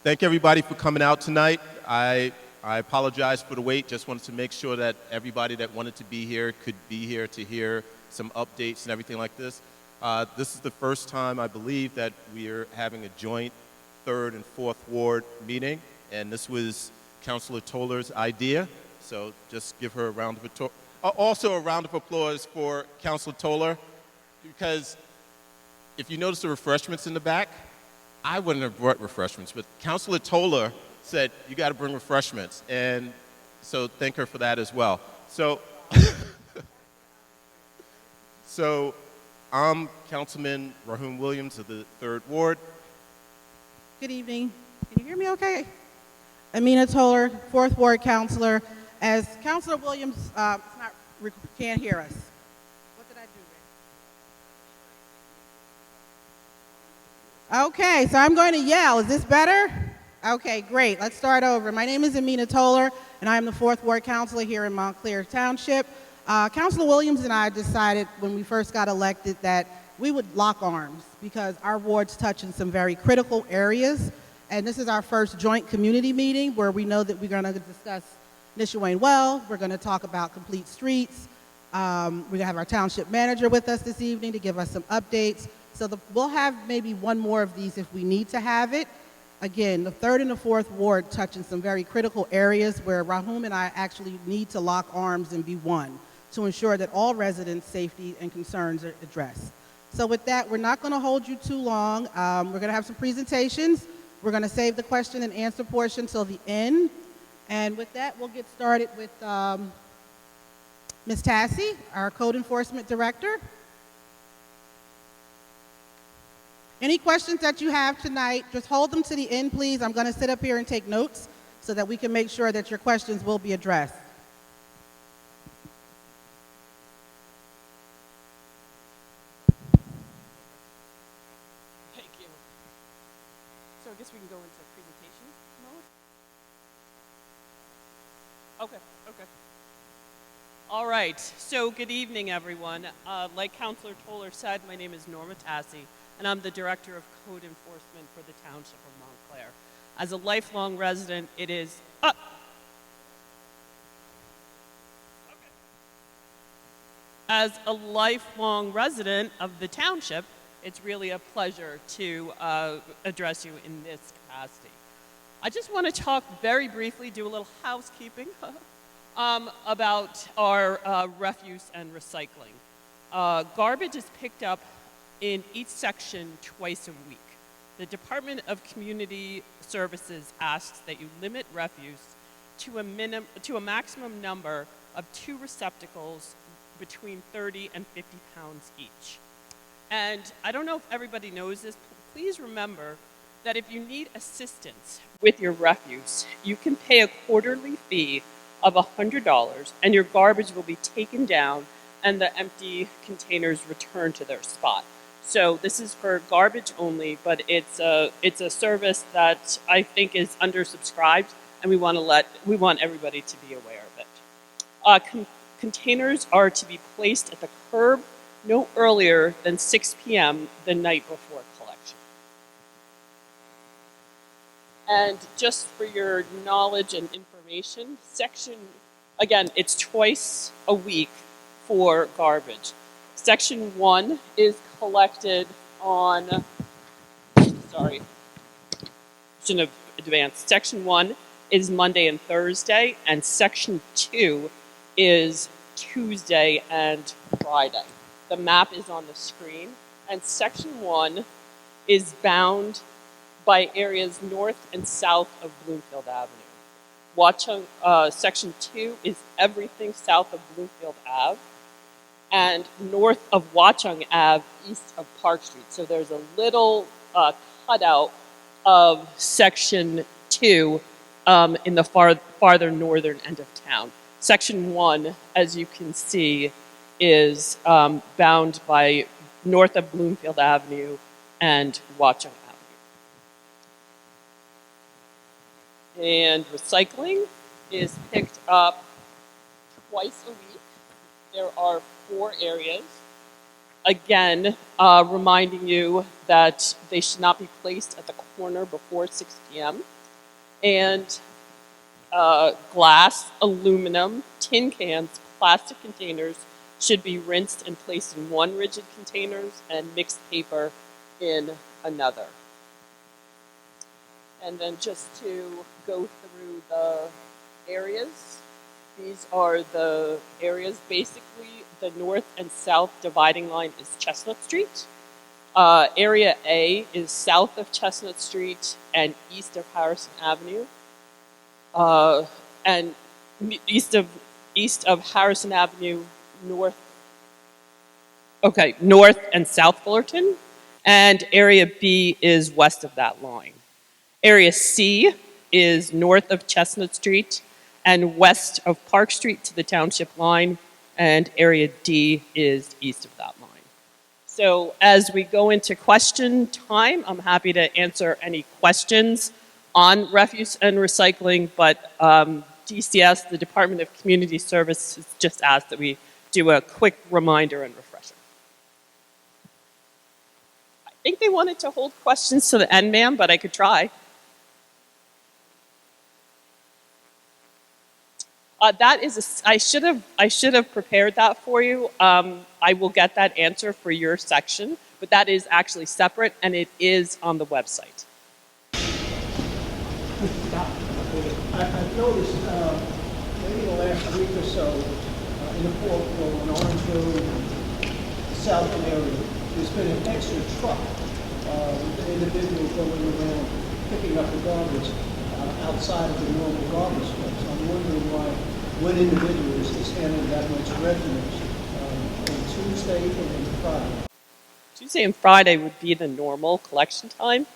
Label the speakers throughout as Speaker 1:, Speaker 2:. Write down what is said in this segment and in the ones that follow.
Speaker 1: Thank everybody for coming out tonight. I apologize for the wait. Just wanted to make sure that everybody that wanted to be here could be here to hear some updates and everything like this. This is the first time, I believe, that we are having a joint 3rd and 4th Ward meeting, and this was Councilor Toller's idea, so just give her a round of applause. Also a round of applause for Councilor Toller, because if you notice the refreshments in the back, I wouldn't have brought refreshments, but Councilor Toller said, you got to bring refreshments, and so thank her for that as well. So, so I'm Councilman Rahum Williams of the 3rd Ward.
Speaker 2: Good evening. Can you hear me okay? Amina Toller, 4th Ward Councilor. As Councilor Williams can't hear us. What did I do? Okay, so I'm going to yell. Is this better? Okay, great. Let's start over. My name is Amina Toller, and I am the 4th Ward Councilor here in Montclair Township. Councilor Williams and I decided when we first got elected that we would lock arms because our wards touch in some very critical areas. And this is our first joint community meeting where we know that we're going to discuss Nishuane well. We're going to talk about complete streets. We're going to have our township manager with us this evening to give us some updates. So we'll have maybe one more of these if we need to have it. Again, the 3rd and the 4th Ward touch in some very critical areas where Rahum and I actually need to lock arms and be one to ensure that all residents' safety and concerns are addressed. So with that, we're not going to hold you too long. We're going to have some presentations. We're going to save the question and answer portion till the end. And with that, we'll get started with Ms. Tassie, our Code Enforcement Director. Any questions that you have tonight, just hold them to the end, please. I'm going to sit up here and take notes so that we can make sure that your questions will be addressed.
Speaker 3: Thank you. So I guess we can go into presentation mode. Okay. All right, so good evening, everyone. Like Councilor Toller said, my name is Norma Tassie, and I'm the Director of Code Enforcement for the Township of Montclair. As a lifelong resident, it is... As a lifelong resident of the Township, it's really a pleasure to address you in this capacity. I just want to talk very briefly, do a little housekeeping about our refuse and recycling. Garbage is picked up in each section twice a week. The Department of Community Services asks that you limit refuse to a maximum number of 2 receptacles between 30 and 50 pounds each. And I don't know if everybody knows this, please remember that if you need assistance with your refuse, you can pay a quarterly fee of $100 and your garbage will be taken down and the empty containers returned to their spot. So this is for garbage only, but it's a service that I think is undersubscribed, and we want everybody to be aware of it. Containers are to be placed at the curb no earlier than 6 p.m. the night before collection. And just for your knowledge and information, again, it's twice a week for garbage. Section 1 is collected on, shouldn't have advanced. Section 1 is Monday and Thursday, and Section 2 is Tuesday and Friday. The map is on the screen, and Section 1 is bound by areas north and south of Bloomfield Avenue. Section 2 is everything south of Bloomfield Ave, and north of Watchung Ave, east of Park Street. So there's a little cutout of Section 2 in the farther northern end of town. Section 1, as you can see, is bound by north of Bloomfield Avenue and Watchung Avenue. And recycling is picked up twice a week. There are 4 areas. again, reminding you that they should not be placed at the corner before 6 p.m. And glass, aluminum, tin cans, plastic containers should be rinsed and placed in one rigid containers and mixed paper in another. And then just to go through the areas, these are the areas. Basically, the north and south dividing line is Chestnut Street. Area A is south of Chestnut Street and east of Harrison Avenue. And east of Harrison Avenue, north and south Fullerton. And area B is west of that line. Area C is north of Chestnut Street and west of Park Street to the Township line, and area D is east of that line. So as we go into question time, I'm happy to answer any questions on refuse and recycling, but DCS, the Department of Community Services, just asked that we do a quick reminder and refresher. I think they wanted to hold questions to the end, ma'am, but I could try. I should have prepared that for you. I will get that answer for your section, but that is actually separate and it is on the website.
Speaker 4: I've noticed maybe in the last week or so in the Portville and Orangeville, the Southern area, there's been an extra truck with an individual going around picking up the garbage outside of the normal garbage trucks. I'm wondering why one individual is handling that much refuse on Tuesday and then Friday.
Speaker 3: Tuesday and Friday would be the normal collection time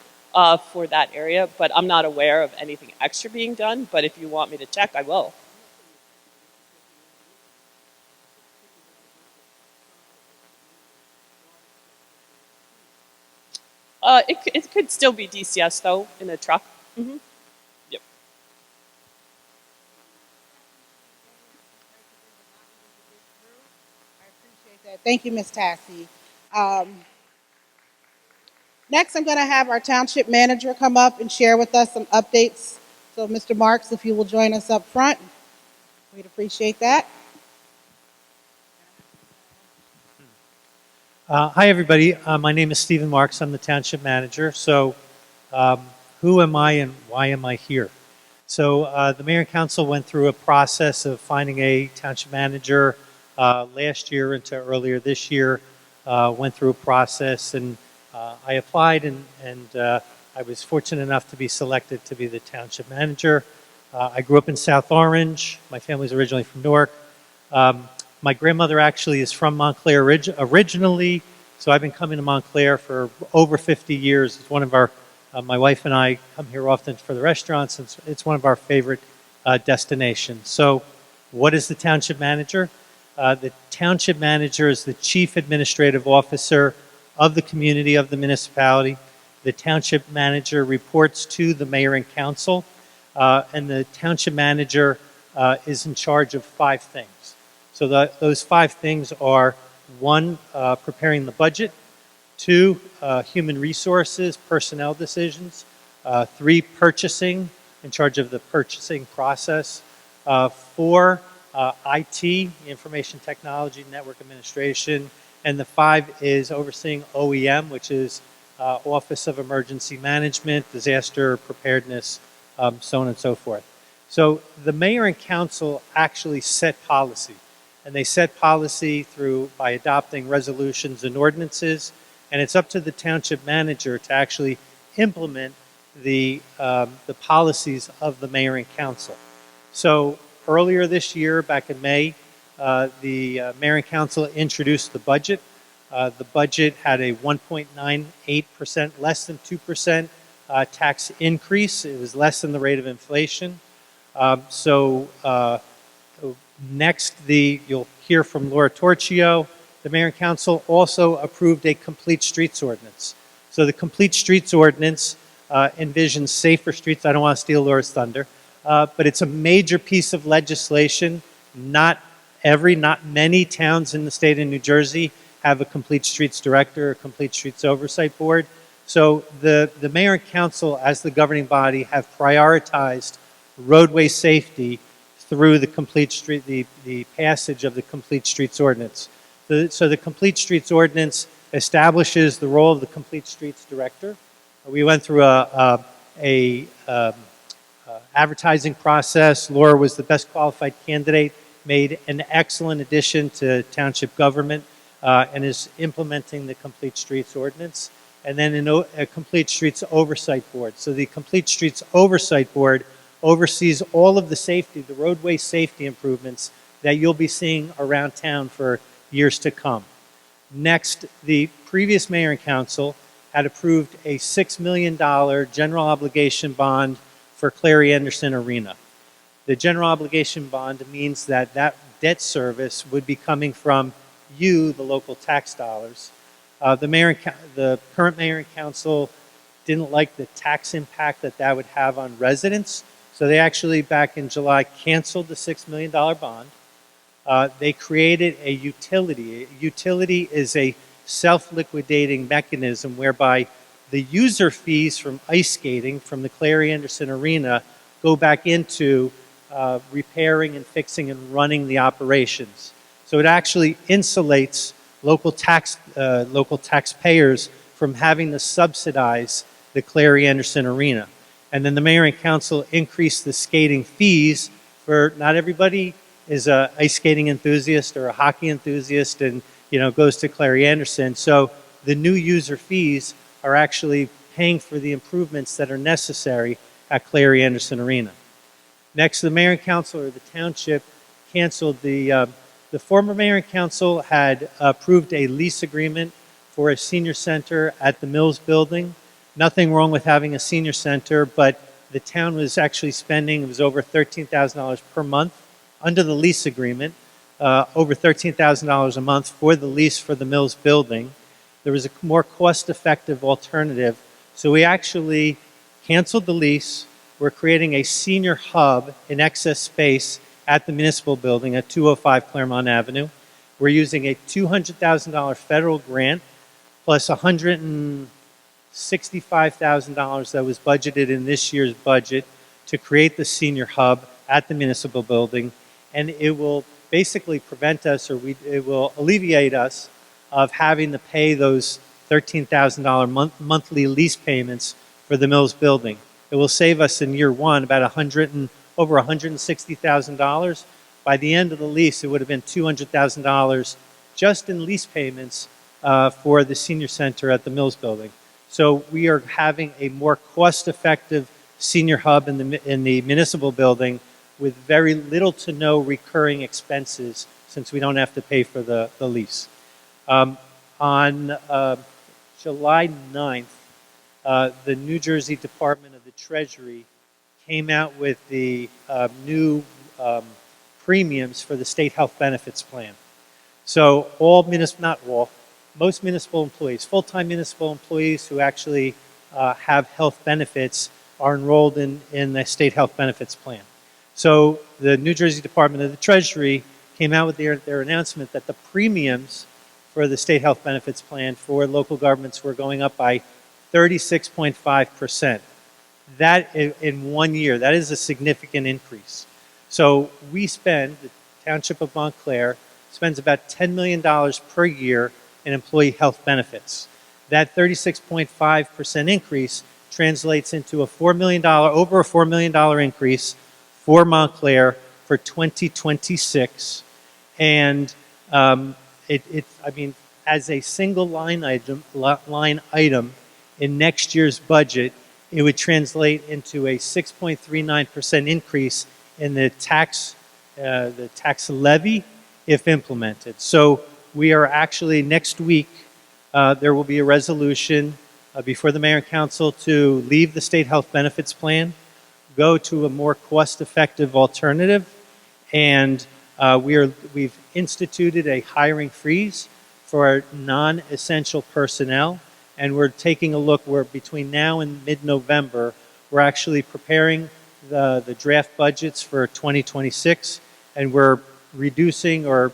Speaker 3: for that area, but I'm not aware of anything extra being done, but if you want me to check, I will. It could still be DCS, though, in a truck. Mm-hmm. Yep.
Speaker 2: I appreciate that. Thank you, Ms. Tassi. Next, I'm going to have our township manager come up and share with us some updates. So, Mr. Marks, if you will join us up front, we'd appreciate that.
Speaker 5: Hi, everybody. My name is Stephen Marks. I'm the township manager. So, who am I and why am I here? So, the mayor and council went through a process of finding a township manager last year into earlier this year. Went through a process and I applied and I was fortunate enough to be selected to be the township manager. I grew up in South Orange. My family's originally from Newark. My grandmother actually is from Montclair originally, so I've been coming to Montclair for over 50 years. It's one of our, my wife and I come here often for the restaurants. It's one of our favorite destinations. So what is the township manager? The township manager is the chief administrative officer of the community, of the municipality. The township manager reports to the mayor and council, and the township manager is in charge of 5 things. So those 5 things are 1, preparing the budget, 2, human resources, personnel decisions, 3, purchasing, in charge of the purchasing process, 4, IT, information technology, network administration, and the 5 is overseeing OEM, which is Office of Emergency Management, Disaster Preparedness, so on and so forth. So the mayor and council actually set policy. And they set policy by adopting resolutions and ordinances, and it's up to the township manager to actually implement the policies of the mayor and council. So earlier this year, back in May, the mayor and council introduced the budget. The budget had a 1.98%, less than 2% tax increase. It was less than the rate of inflation. Next, you'll hear from Laura Torchio. The mayor and council also approved a complete streets ordinance. So the complete streets ordinance envisions safer streets. I don't want to steal Laura's thunder, but it's a major piece of legislation. Not many towns in the state of New Jersey have a Complete Streets Director, a Complete Streets Oversight Board. So the mayor and council, as the governing body, have prioritized roadway safety through the the passage of the Complete Streets Ordinance. So the Complete Streets Ordinance establishes the role of the Complete Streets Director. We went through a advertising process. Laura was the best qualified candidate, made an excellent addition to township government, and is implementing the Complete Streets Ordinance. And then a Complete Streets Oversight Board. So the Complete Streets Oversight Board oversees all of the safety, the roadway safety improvements that you'll be seeing around town for years to come. Next, the previous mayor and council had approved a $6 million general obligation bond for Clary Anderson Arena. The general obligation bond means that that debt service would be coming from you, the local tax dollars. The current mayor and council didn't like the tax impact that that would have on residents, so they actually, back in July, canceled the $6 million bond. They created a utility. A utility is a self-liquidating mechanism whereby the user fees from ice skating from the Clary Anderson Arena go back into repairing and fixing and running the operations. So it actually insulates local taxpayers from having to subsidize the Clary Anderson Arena. And then the mayor and council increased the skating fees for, not everybody is a ice skating enthusiast or a hockey enthusiast and goes to Clary Anderson. So the new user fees are actually paying for the improvements that are necessary at Clary Anderson Arena. Next, the mayor and council, or the township, canceled the former mayor and council had approved a lease agreement for a senior center at the Mills building. Nothing wrong with having a senior center, but the town was actually spending, it was over $13,000 per month under the lease agreement, over $13,000 a month for the lease for the Mills building. There was a more cost-effective alternative, so we actually canceled the lease. We're creating a senior hub in excess space at the municipal building at 205 Claremont Avenue. We're using a $200,000 federal grant plus $165,000 that was budgeted in this year's budget to create the senior hub at the municipal building. And it will basically prevent us, or it will alleviate us of having to pay those $13,000 monthly lease payments for the Mills building. It will save us in year one about over $160,000. By the end of the lease, it would have been $200,000 just in lease payments for the senior center at the Mills building. So we are having a more cost-effective senior hub in the municipal building with very little to no recurring expenses since we don't have to pay for the lease. On July 9th, the New Jersey Department of the Treasury came out with the new premiums for the state health benefits plan. So most municipal employees, full-time municipal employees who actually have health benefits are enrolled in the state health benefits plan. So the New Jersey Department of the Treasury came out with their announcement that the premiums for the state health benefits plan for local governments were going up by 36.5%. That in 1 year, that is a significant increase. So the Township of Montclair spends about $10 million per year in employee health benefits. That 36.5% increase translates into over a $4 million increase for Montclair for 2026. And as a single line item in next year's budget, it would translate into a 6.39% increase in the tax levy if implemented. So we are actually, next week, there will be a resolution before the mayor and council to leave the state health benefits plan, go to a more cost-effective alternative, and we've instituted a hiring freeze for non-essential personnel. And we're taking a look where between now and mid-November, we're actually preparing the draft budgets for 2026, and we're reducing or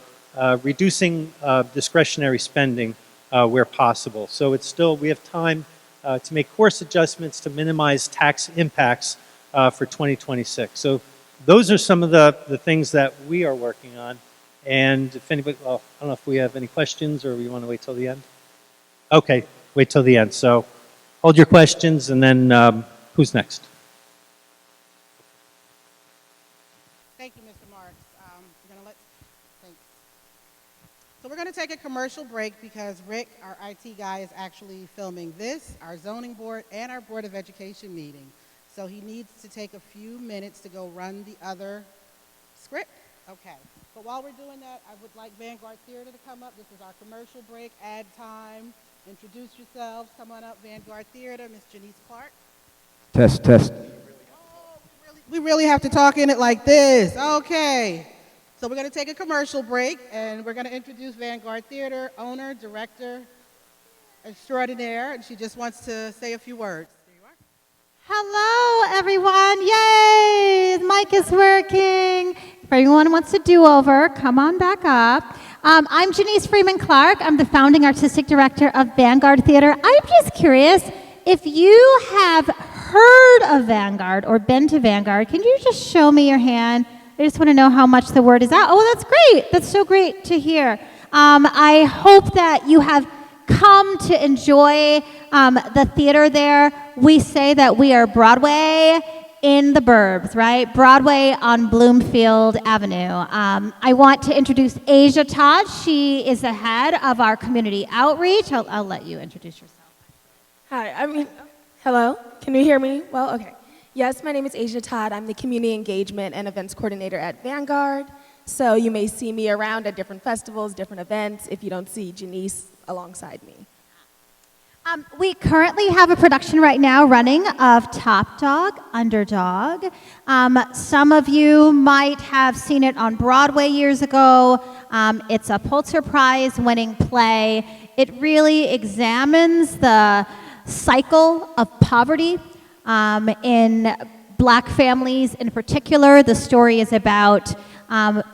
Speaker 5: reducing discretionary spending where possible. So it's still, we have time to make course adjustmts to minimize tax impacts for 2026. So those are some of the things that we are working on. And if anybody, well, I don't know if we have any questions or we want to wait till the end. Okay, wait till the end. So hold your questions, and then who's next?
Speaker 2: Thank you, Mr. Marks. Thanks. So we're going to take a commercial break because Rick, our IT guy, is actually filming this, our zoning board, and our Board of Education meeting. So he needs to take a few minutes to go run the other script. Okay. But while we're doing that, I would like Vanguard Theater to come up. This is our commercial break, ad time. Introduce yourselves. Come on up, Vanguard Theater. Miss Janice Clark.
Speaker 6: Test, test.
Speaker 2: Oh, we really have to talk in it like this. Okay. So we're going to take a commercial break, and we're going to introduce Vanguard Theater owner, director extraordinaire, and she just wants to say a few words. There you are.
Speaker 7: Hello, everyone. Yay! The mic is working. If everyone wants to do over, come on back up. I'm Janice Freeman Clark. I'm the founding artistic director of Vanguard Theater. I'm just curious, if you have heard of Vanguard or been to Vanguard, can you just show me your hand? I just want to know how much the word is out. Oh, that's great. That's so great to hear. I hope that you have come to enjoy the theater there. We say that we are Broadway in the burbs, right? Broadway on Bloomfield Avenue. I want to introduce Asia Todd. She is the head of our community outreach. I'll let you introduce yourself.
Speaker 8: Hi, hello? Can you hear me? Well, okay. Yes, my name is Asia Todd. I'm the community engagement and events coordinator at Vanguard. So you may see me around at different festivals, different events, if you don't see Janice alongside me.
Speaker 7: We currently have a production right now running of Top Dog, Underdog. Some of you might have seen it on Broadway years ago. It's a Pulitzer Prize winning play. It really examines the cycle of poverty in Black families in particular. The story is about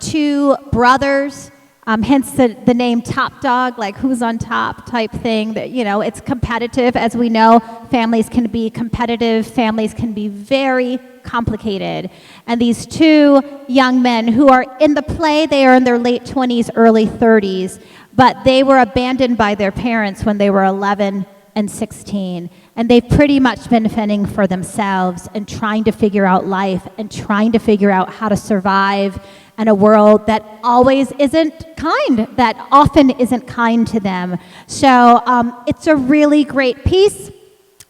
Speaker 7: two brothers. Hence the name Top Dog, like who's on top type thing. That, you know, it's competitive. As we know, families can be competitive. Families can be very complicated. And these two young men who are in the play, they are in their late 20s, early 30s, but they were abandoned by their parents when they were 11 and 16. And they've pretty much been fending for themselves and trying to figure out life and trying to figure out how to survive in a world that always isn't kind, that often isn't kind to them. So it's a really great piece.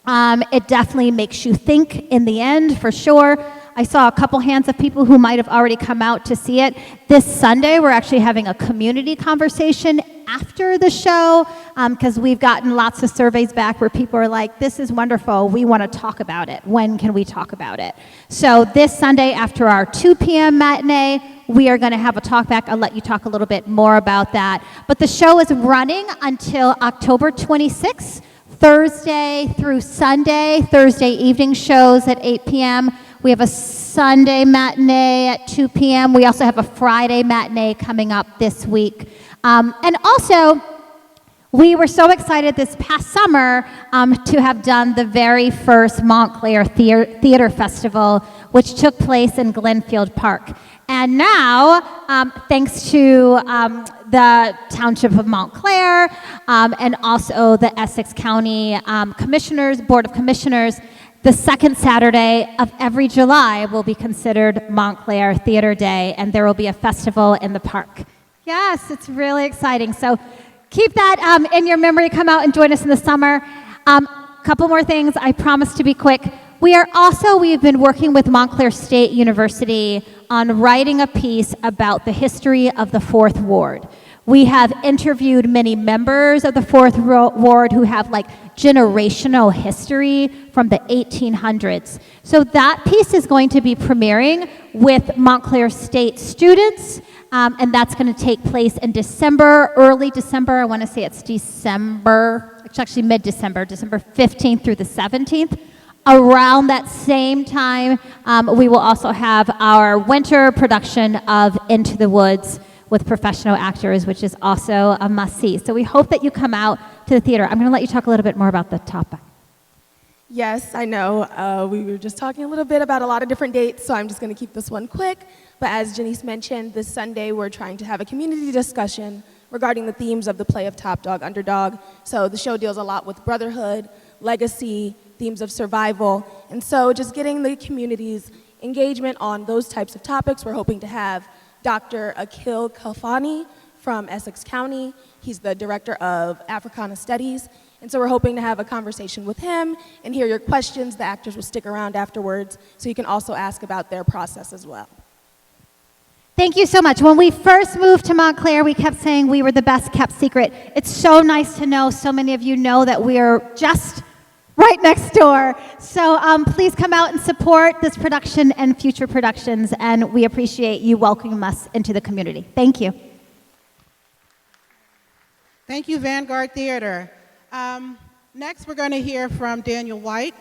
Speaker 7: It definitely makes you think in the end, for sure. I saw a couple hands of people who might have already come out to see it. This Sunday, we're actually having a community conversation after the show, because we've gotten lots of surveys back where people are like, this is wonderful, we want to talk about it. When can we talk about it? So this Sunday after our 2 p.m. matinee, we are going to have a talk back. I'll let you talk a little bit more about that. But the show is running until October 26th, Thursday through Sunday, Thursday evening shows at 8 p.m. We have a Sunday matinee at 2 p.m. We also have a Friday matinee coming up this week. And also, we were so excited this past summer to have done the very first Montclair Theater Festival, which took place in Glenfield Park. And now, thanks to the Township of Montclair and also the Essex County Commissioners, Board of Commissioners, the second Saturday of every July will be considered Montclair Theater Day, and there will be a festival in the park. Yes, it's really exciting. So keep that in your memory. Come out and join us in the summer. Couple more things. I promise to be quick. We've been working with Montclair State University on writing a piece about the history of the 4th Ward. We have interviewed many members of the 4th Ward who have like generational history from the 1800s. So that piece is going to be premiering with Montclair State students, and that's going to take place in December, early December. I want to say it's December, it's actually mid-December, December 15th through the 17th. Around that same time, we will also have our winter production of Into the Woods, with professional actors, which is also a must-see. So we hope that you come out to the theater. I'm going to let you talk a little bit more about the topic.
Speaker 8: Yes, I know. We were just talking a little bit about a lot of different dates, so I'm just going to keep this one quick. But as Janice mentioned, this Sunday we're trying to have a community discussion regarding the themes of the play of Top Dog, Underdog. So the show deals a lot with brotherhood, legacy, themes of survival. And so just getting the community's engagement on those types of topics, we're hoping to have Dr. Akil Kalfani from Essex County. He's the director of Africana Studies. And so we're hoping to have a conversation with him and hear your questions. The actors will stick around afterwards, so you can also ask about their process as well.
Speaker 7: Thank you so much. When we first moved to Montclair, we kept saying we were the best kept secret. It's so nice to know so many of you know that we are just right next door. So please come out and support this production and future productions, and we appreciate you welcoming us into the community. Thank you.
Speaker 2: Thank you, Vanguard Theater. Next, we're going to hear from Daniel White.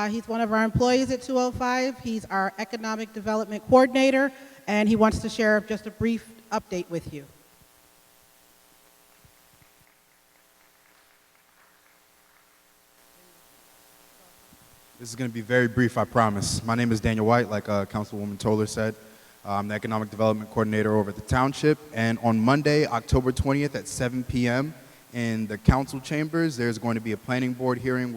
Speaker 2: He's one of our employees at 205. He's our Economic Development Coordinator, and he wants to share just a brief update with you.
Speaker 6: This is going to be very brief, I promise. My name is Daniel White, like Councilwoman Toller said. I'm the Economic Development Coordinator over at the Township, and on Monday, October 20th at 7 p.m., in the council chambers, there's going to be a planning board hearing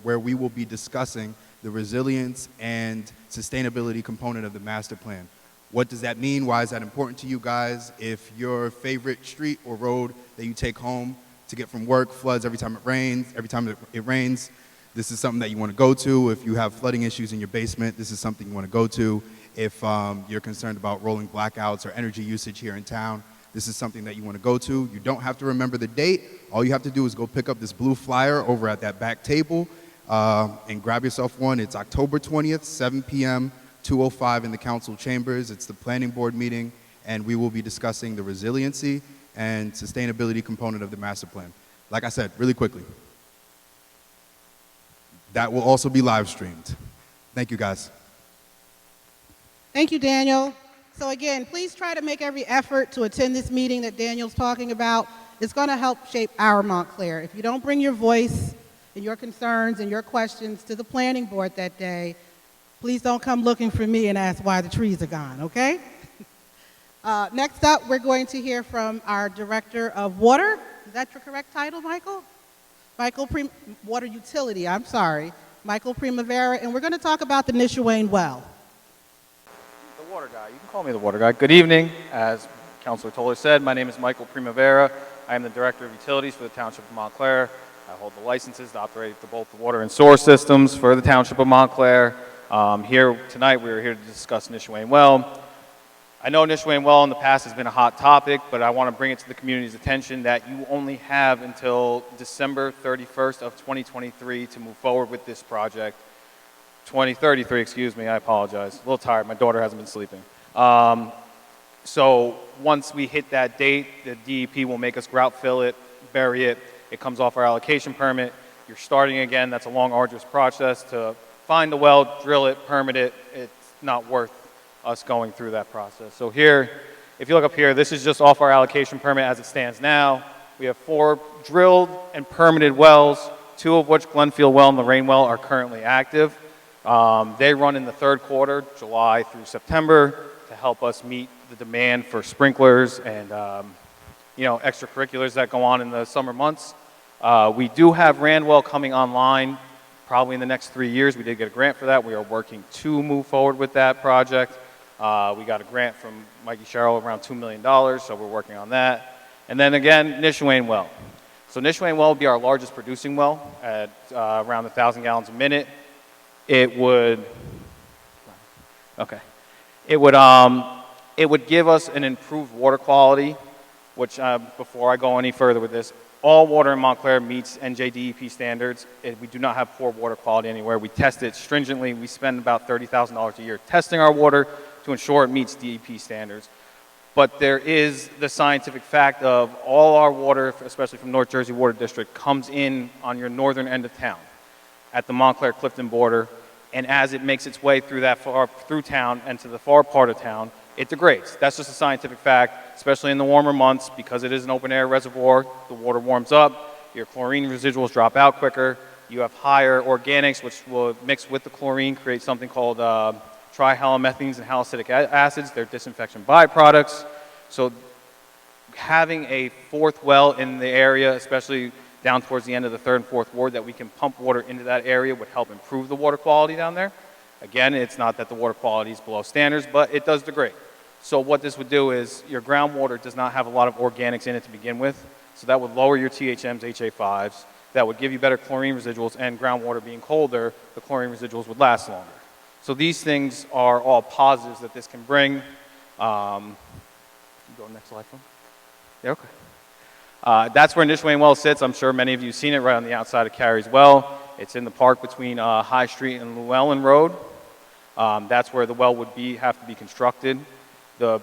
Speaker 6: where we will be discussing the resilience and sustainability component of the master plan. What does that mean? Why is that important to you guys? If your favorite street or road that you take home to get from work floods every time it rains, this is something that you want to go to. If you have flooding issues in your basement, this is something you want to go to. If you're concerned about rolling blackouts or energy usage here in town, this is something that you want to go to. You don't have to remember the date. All you have to do is go pick up this blue flyer over at that back table and grab yourself one. It's October 20th, 7 p.m., 205 in the council chambers. It's the planning board meeting, and we will be discussing the resiliency and sustainability component of the master plan. Like I said, really quickly, that will also be live streamed. Thank you, guys.
Speaker 2: Thank you, Daniel. So again, please try to make every effort to attend this meeting that Daniel's talking about. It's going to help shape our Montclair. If you don't bring your voice and your concerns and your questions to the planning board that day, please don't come looking for me and ask why the trees are gone, okay? Next up, we're going to hear from our Director of Water. Is that your correct title, Michael? Water Utility, I'm sorry. Michael Primavera, and we're going to talk about the Nishuane well.
Speaker 9: The water guy. You can call me the water guy. Good evening. As Councilor Toller said, my name is Michael Primavera. I am the Director of Utilities for the Township of Montclair. I hold the licenses to operate both the water and sewer systems for the Township of Montclair. Here tonight, we are here to discuss Nishuane well. I know Nishuane well in the past has been a hot topic, but I want to bring it to the community's attention that you only have until December 31st of 2023 to move forward with this project. 2033, excuse me, I apologize. A little tired, my daughter hasn't been sleeping. So once we hit that date, the DEP will make us grout fill it, bury it. It comes off our allocation permit. You're starting again. That's a long, arduous process to find the well, drill it, permit it. It's not worth us going through that process. So here, if you look up here, this is just off our allocation permit as it stands now. We have 4 drilled and permitted wells, 2 of which Glenfield well and Lorraine well are currently active. They run in the 3rd quarter, July through September, to help us meet the demand for sprinklers and extracurriculars that go on in the summer months. We do have Randwell coming online probably in the next 3 years. We did get a grant for that. We are working to move forward with that project. We got a grant from Mikey Sherrill around $2 million, so we're working on that. And then again, Nishuane well. So Nishuane well will be our largest producing well at around 1,000 gallons a minute. It would give us an improved water quality, which before I go any further with this, all water in Montclair meets NJDEP standards. We do not have poor water quality anywhere. We test it stringently. We spend about $30,000 a year testing our water to ensure it meets DEP standards. But there is the scientific fact of all our water, especially from North Jersey Water District, comes in on your northern end of town at the Montclair-Clifton border. And as it makes its way through that through town and to the far part of town, it degrades. That's just a scientific fact, especially in the warmer months because it is an open air reservoir. The water warms up, your chlorine residuals drop out quicker. You have higher organics, which will mix with the chlorine, create something called trihalomethanes and halocytic acids. They're disinfection byproducts. So having a fourth well in the area, especially down towards the end of the third and fourth ward, that we can pump water into that area would help improve the water quality down there. Again, it's not that the water quality is below standards, but it does degrade. So what this would do is your groundwater does not have a lot of organics in it to begin with. So that would lower your THMs, HA5s. That would give you better chlorine residuals, and groundwater being colder, the chlorine residuals would last longer. So these things are all positives that this can bring. Go next slide, phone. Yeah, okay. That's where Nishuane Well sits. I'm sure many of you have seen it right on the outside of Carey's Well. It's in the park between High Street and Llewellyn Road. That's where the well would have to be constructed. The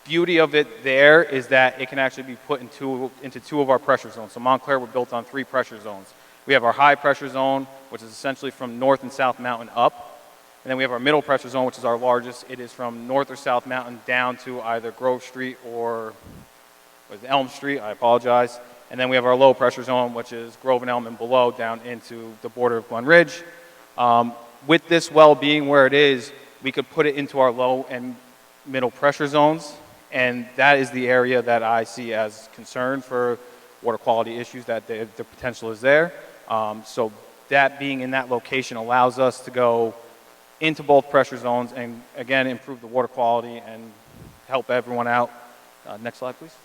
Speaker 9: beauty of it there is that it can actually be put into two of our pressure zones. So Montclair, we're built on 3 pressure zones. We have our high pressure zone, which is essentially from North and South Mountain up. And then we have our middle pressure zone, which is our largest. It is from North or South Mountain down to either Grove Street or Elm Street, I apologize. And then we have our low pressure zone, which is Grove and Elm and below down into the border of Glen Ridge. With this well being where it is, we could put it into our low and middle pressure zones. And that is the area that I see as concern for water quality issues, that the potential is there. So that being in that location allows us to go into both pressure zones and, again, improve the water quality and help everyone out. Next slide, please.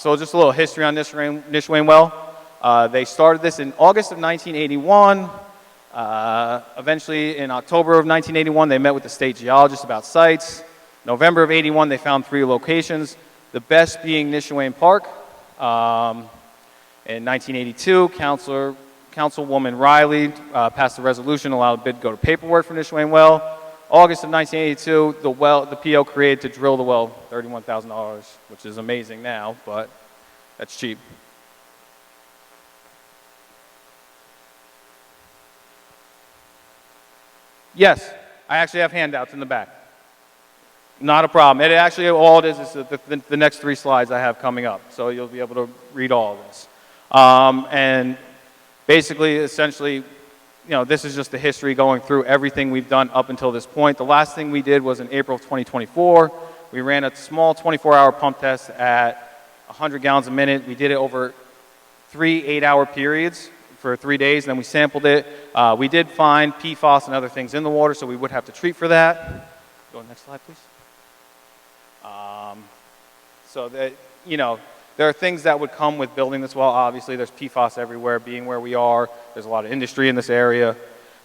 Speaker 9: So just a little history on Nishuane Well. They started this in August of 1981. Eventually, in October of 1981, they met with the state geologist about sites. November of 81, they found 3 locations, the best being Nishuane Park. In 1982, Councilwoman Riley passed a resolution allowing the bid to go to paperwork for Nishuane Well. August of 1982, the PO created to drill the well, $31,000, which is amazing now, but that's cheap. Yes, I actually have handouts in the back. Not a problem. It actually, all it is the next 3 slides I have coming up, so you'll be able to read all of this. And basically, essentially, this is just the history going through everything we've done up until this point. The last thing we did was in April of 2024. We ran a small 24-hour pump test at 100 gallons a minute. We did it over 3 8-hour periods for 3 days, and then we sampled it. We did find PFAS and other things in the water, so we would have to treat for that. Go to the next slide, please. So that, there are things that would come with building this well. Obviously, there's PFAS everywhere, being where we are. There's a lot of industry in this area.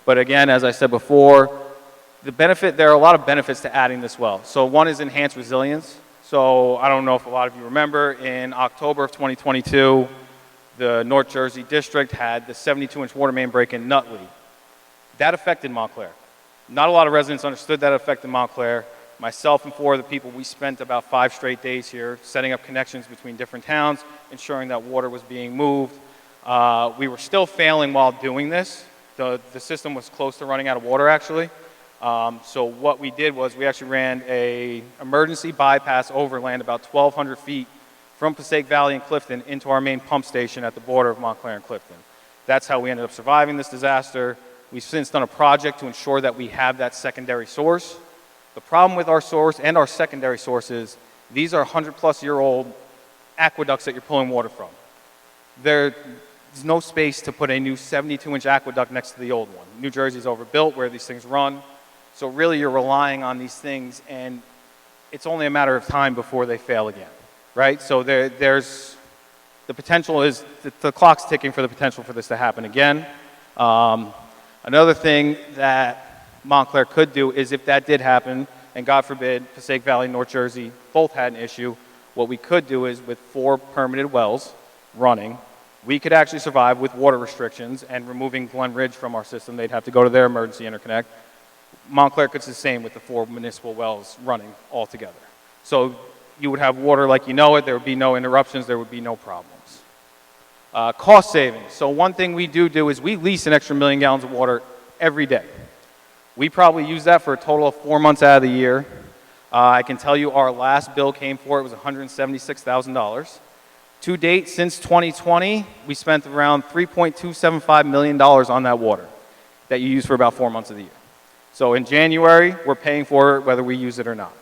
Speaker 9: But again, as I said before, there are a lot of benefits to adding this well. So one is enhanced resilience. So I don't know if a lot of you remember, in October of 2022, the North Jersey district had the 72-inch water main break in Nutley. That affected Montclair. Not a lot of residents understood that affected Montclair. Myself and 4 of the people, we spent about 5 straight days here setting up connections between different towns, ensuring that water was being moved. We were still failing while doing this. The system was close to running out of water, actually. So what we did was we actually ran an emergency bypass overland about 1,200 feet from Passaic Valley and Clifton into our main pump station at the border of Montclair and Clifton. That's how we ended up surviving this disaster. We've since done a project to ensure that we have that secondary source. The problem with our source and our secondary sources, these are 100-plus-year-old aqueducts that you're pulling water from. There's no space to put a new 72-inch aqueduct next to the old one. New Jersey's overbuilt where these things run. So really you're relying on these things, and it's only a matter of time before they fail again, right? So there's the potential is, the clock's ticking for the potential for this to happen again. Another thing that Montclair could do is, if that did happen, and God forbid, Passaic Valley and North Jersey both had an issue, what we could do is, with 4 permitted wells running, we could actually survive with water restrictions and removing Glen Ridge from our system. They'd have to go to their emergency interconnect. Montclair could sustain with the 4 municipal wells running all together. So you would have water like you know it. There would be no interruptions. There would be no problems. Cost savings. So one thing we do is we lease an extra 1 million gallons of water every day. We probably use that for a total of 4 months out of the year. I can tell you our last bill came for it was $176,000. To date, since 2020, we spent around $3.275 million on that water that you use for about 4 months of the year. So in January, we're paying for it whether we use it or not.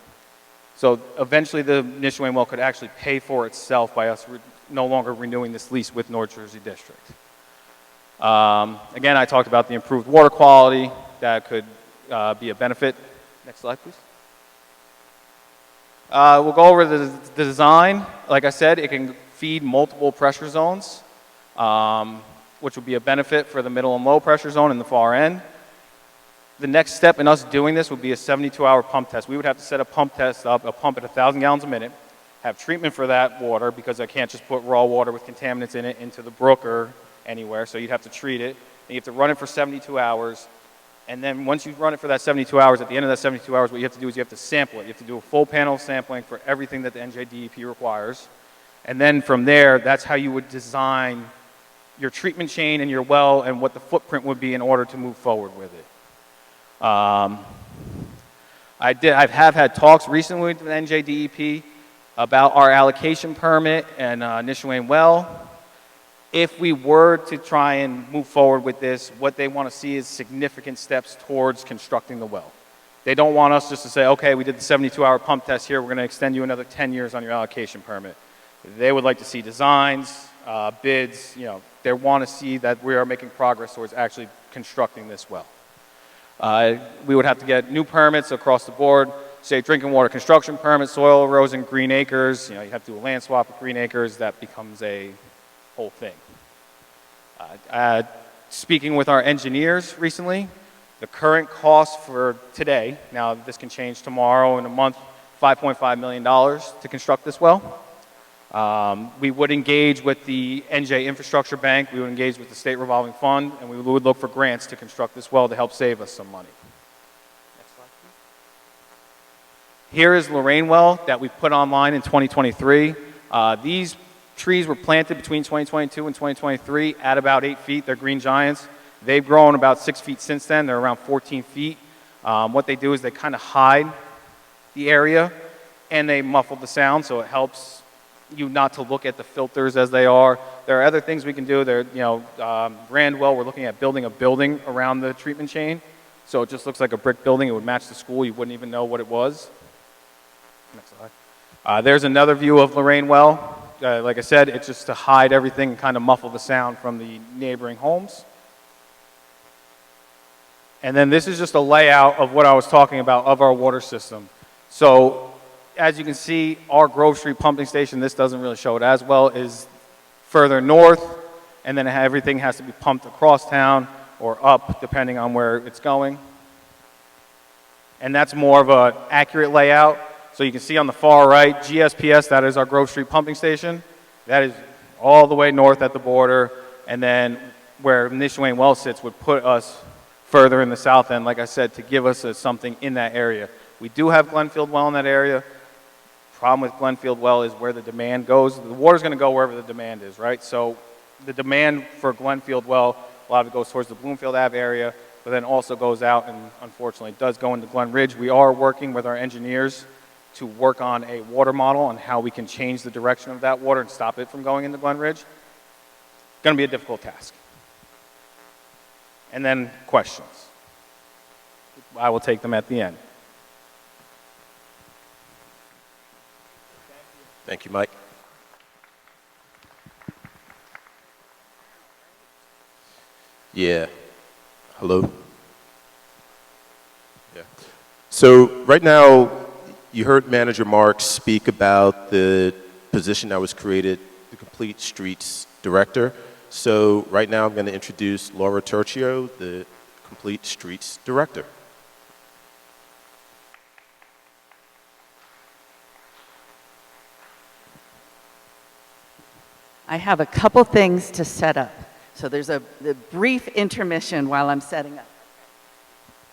Speaker 9: So eventually the Nishuane well could actually pay for itself by us no longer renewing this lease with North Jersey District. Again, I talked about the improved water quality. That could be a benefit. Next slide, please. We'll go over the design. Like I said, it can feed multiple pressure zones, which would be a benefit for the middle and low pressure zone in the far end. The next step in us doing this would be a 72-hour pump test. We would have to set a pump test up, a pump at 1,000 gallons a minute, have treatment for that water because I can't just put raw water with contaminants in it into the brook or anywhere, so you'd have to treat it. And you have to run it for 72 hours. And then once you run it for that 72 hours, at the end of that 72 hours, what you have to do is you have to sample it. You have to do a full panel sampling for everything that the NJDEP requires. And then from there, that's how you would design your treatment chain and your well and what the footprint would be in order to move forward with it. I have had talks recently with the NJDEP about our allocation permit and Nishuane well. If we were to try and move forward with this, what they want to see is significant steps towards constructing the well. They don't want us just to say, okay, we did the 72-hour pump test here, we're going to extend you another 10 years on your allocation permit. They would like to see designs, bids, they want to see that we are making progress towards actually constructing this well. We would have to get new permits across the board, say drinking water construction permit, soil erosion, green acres. You have to do a land swap with green acres. That becomes a whole thing. Speaking with our engineers recently, the current cost for today, now this can change tomorrow in a month, $5.5 million to construct this well. We would engage with the NJ Infrastructure Bank, we would engage with the State Revolving Fund, and we would look for grants to construct this well to help save us some money. Next slide, please. Here is Lorraine well that we put online in 2023. These trees were planted between 2022 and 2023 at about 8 feet. They're green giants. They've grown about 6 feet since then. They're around 14 feet. What they do is they kind of hide the area and they muffle the sound, so it helps you not to look at the filters as they are. There are other things we can do. Randwell, we're looking at building a building around the treatment chain. So it just looks like a brick building. It would match the school. You wouldn't even know what it was. Next slide. There's another view of Lorraine Well. Like I said, it's just to hide everything and kind of muffle the sound from the neighboring homes. And then this is just a layout of what I was talking about of our water system. So as you can see, our Grove Street pumping station, this doesn't really show it as well, is further north, and then everything has to be pumped across town or up, depending on where it's going. And that's more of an accurate layout. So you can see on the far right, GSPS, that is our Grove Street pumping station. That is all the way north at the border, and then where Nishuane Well sits would put us further in the south end, like I said, to give us something in that area. We do have Glenfield Well in that area. Problem with Glenfield Well is where the demand goes. The water's going to go wherever the demand is, right? So the demand for Glenfield Well, a lot of it goes towards the Bloomfield Ave area, but then also goes out and unfortunately does go into Glen Ridge. We are working with our engineers to work on a water model on how we can change the direction of that water and stop it from going into Glen Ridge. Going to be a difficult task. And then questions. I will take them at the end.
Speaker 1: Thank you, Mike. Yeah. Hello? Yeah. So right now, you heard Manager Marks speak about the position that was created, the Complete Streets Director. So right now, I'm going to introduce Laura Turcio, the Complete Streets Director.
Speaker 10: I have a couple things to set up. So there's a brief intermission while I'm setting up.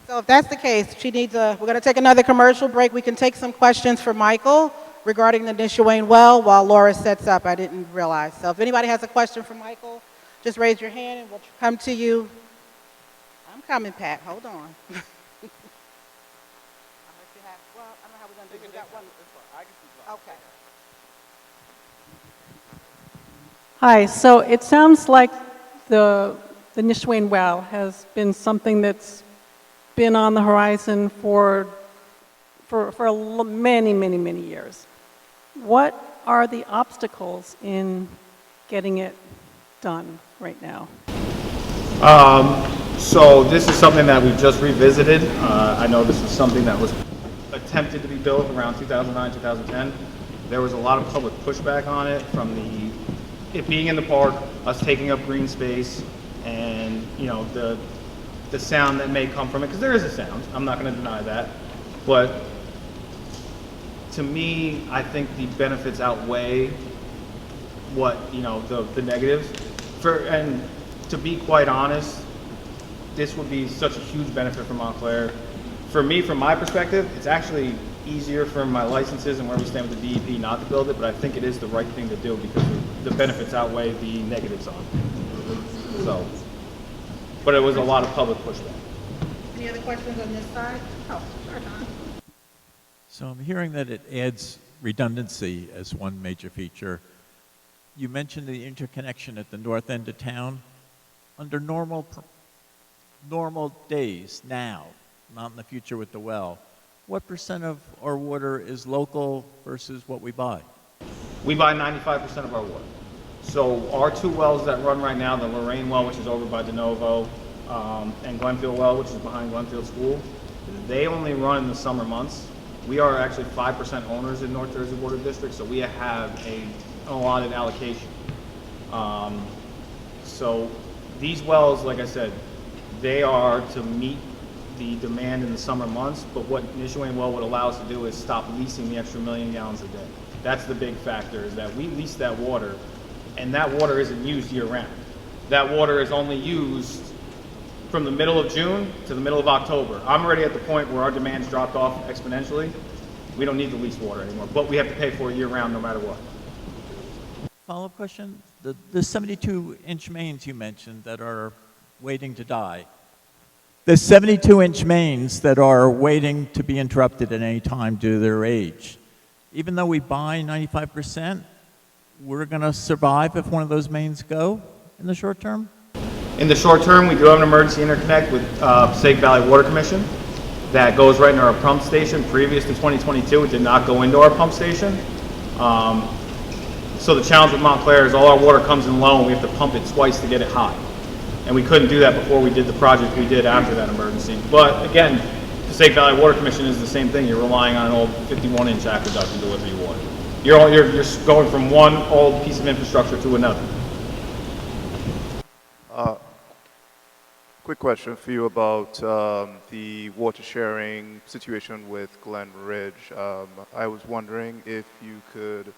Speaker 2: So if that's the case, we're going to take another commercial break. We can take some questions for Michael regarding the Nishuane Well while Laura sets up. I didn't realize. So if anybody has a question for Michael, just raise your hand and we'll come to you. I'm coming, Pat. Hold on. I don't know how we're going to do this. got one. Okay.
Speaker 11: Hi, so it sounds like the Nishuane well has been something that's been on the horizon for many, many, many years. What are the obstacles in getting it done right now?
Speaker 9: So this is something that we just revisited. I know this is something that was attempted to be built around 2009, 2010. There was a lot of public pushback on it from it being in the park, us taking up green space, and the sound that may come from it, because there is a sound. I'm not going to deny that, but to me, I think the benefits outweigh what the negatives. And to be quite honest, this would be such a huge benefit for Montclair. For me, from my perspective, it's actually easier for my licenses and where we stand with the DEP not to build it, but I think it is the right thing to do because the benefits outweigh the negatives on it. So, but it was a lot of public pushback.
Speaker 2: Any other questions on this side? Oh, sure, Don.
Speaker 12: So I'm hearing that it adds redundancy as one major feature. You mentioned the interconnection at the north end of town. Under normal days now, not in the future with the well, what % of our water is local versus what we buy?
Speaker 9: We buy 95% of our water. So our two wells that run right now, the Lorraine well, which is over by De Novo, and Glenfield well, which is behind Glenfield School, they only run in the summer months. We are actually 5% owners in North Jersey Water District, so we have an allotted allocation. So these wells, like I said, they are to meet the demand in the summer months, but what Nishuane well would allow us to do is stop leasing the extra 1 million gallons a day. That's the big factor, is that we lease that water, and that water isn't used year-round. That water is only used from the middle of June to the middle of October. I'm already at the point where our demand's dropped off exponentially. We don't need the leased water anymore, but we have to pay for it year-round no matter what.
Speaker 12: Follow-up question, the 72-inch mains you mentioned that are waiting to die, the 72-inch mains that are waiting to be interrupted at any time due to their age, even though we buy 95%, we're going to survive if one of those mains go in the short term?
Speaker 9: In the short term, we do have an emergency interconnect with Passaic Valley Water Commission that goes right into our pump station. Previous to 2022, it did not go into our pump station. So the challenge with Montclair is all our water comes in low and we have to pump it twice to get it high. And we couldn't do that before we did the project we did after that emergency. But again, Passaic Valley Water Commission is the same thing. You're relying on an old 51-inch aqueduct to deliver your water. You're going from one old piece of infrastructure to another.
Speaker 13: Quick question for you about the water sharing situation with Glen Ridge. I was wondering if you could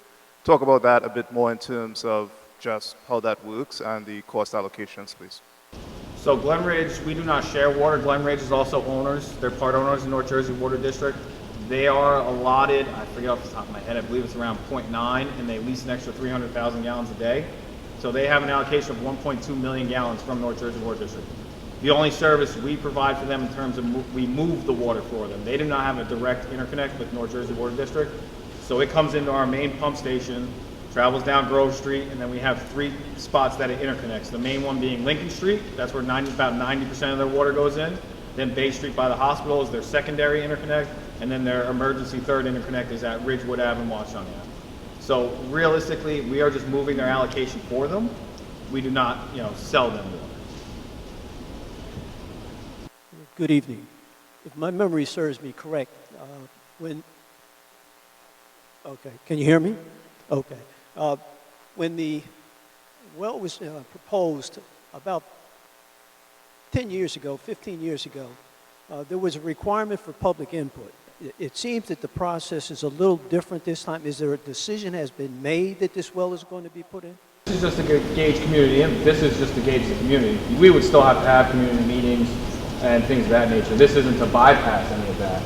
Speaker 13: talk about that a bit more in terms of just how that works and the cost allocations, please.
Speaker 9: So Glen Ridge, we do not share water. Glen Ridge is also owners. They're part owners in North Jersey Water District. They are allotted, I forget off the top of my head, I believe it's around 0.9, and they lease an extra 300,000 gallons a day. So they have an allocation of 1.2 million gallons from North Jersey Water District. The only service we provide for them in terms of we move the water for them. They do not have a direct interconnect with North Jersey Water District. So it comes into our main pump station, travels down Grove Street, and then we have 3 spots that it interconnects. The main one being Lincoln Street, that's where about 90% of their water goes in. Then Bay Street by the hospital is their secondary interconnect, and then their emergency third interconnect is at Ridgewood Ave and Watchung Ave. So realistically, we are just moving their allocation for them. We do not, sell them water.
Speaker 14: Good evening. If my memory serves me correct, okay, can you hear me? Okay. When the well was proposed about 10 years ago, 15 years ago, there was a requirement for public input. It seems that the process is a little different this time. Is there a decision has been made that this well is going to be put in?
Speaker 9: This is just to gauge community input. This is just to gauge the community. We would still have to have community meetings and things of that nature. This isn't to bypass any of that.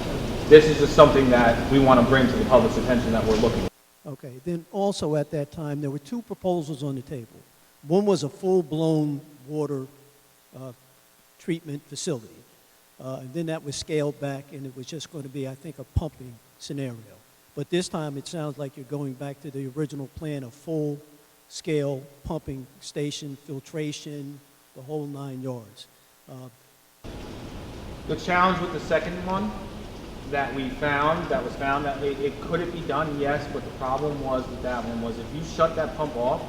Speaker 9: This is just something that we want to bring to the public's attention that we're looking at.
Speaker 14: Okay, then also at that time, there were 2 proposals on the table. One was a full-blown water treatment facility. And then that was scaled back, and it was just going to be, I think, a pumping scenario. But this time it sounds like you're going back to the original plan of full-scale pumping station, filtration, the whole 9 yards.
Speaker 9: The challenge with the second one that was found, that it couldn't be done, yes, but the problem was with that one was if you shut that pump off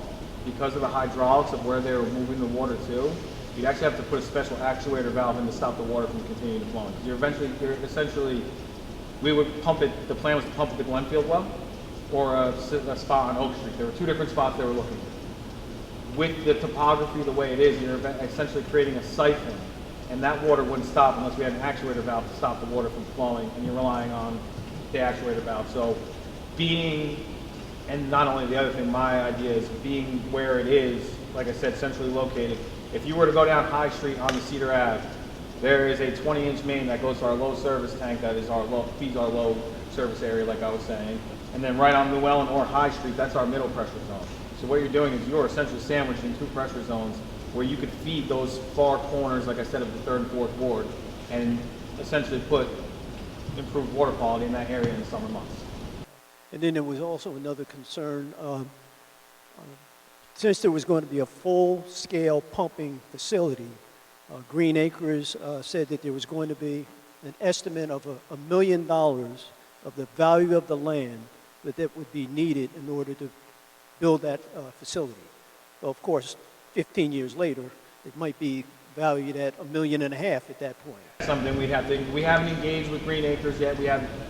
Speaker 9: because of the hydraulics of where they were moving the water to, you'd actually have to put a special actuator valve in to stop the water from continuing to flow. You're essentially, we would pump it, the plan was to pump at the Glenfield well or a spot on Oak Street. There were two different spots they were looking for. With the topography the way it is, you're essentially creating a siphon, and that water wouldn't stop unless we had an actuator valve to stop the water from flowing, and you're relying on the actuator valve. So being, and not only the other thing, my idea is being where it is, like I said, centrally located. If you were to go down High Street on the Cedar Ave, there is a 20-inch main that goes to our low service tank that is feeds our low service area, like I was saying. And then right on Llewellyn or High Street, that's our middle pressure zone. So what you're doing is you're essentially sandwiching two pressure zones where you could feed those far corners, like I said, of the 3rd and 4th ward, and essentially put improved water quality in that area in the summer months.
Speaker 14: And then there was also another concern. Since there was going to be a full-scale pumping facility, Green Acres said that there was going to be an estimate of $1 million of the value of the land that would be needed in order to build that facility. Well, of course, 15 years later, it might be valued at $1.5 million at that point.
Speaker 9: Something we haven't engaged with Green Acres yet.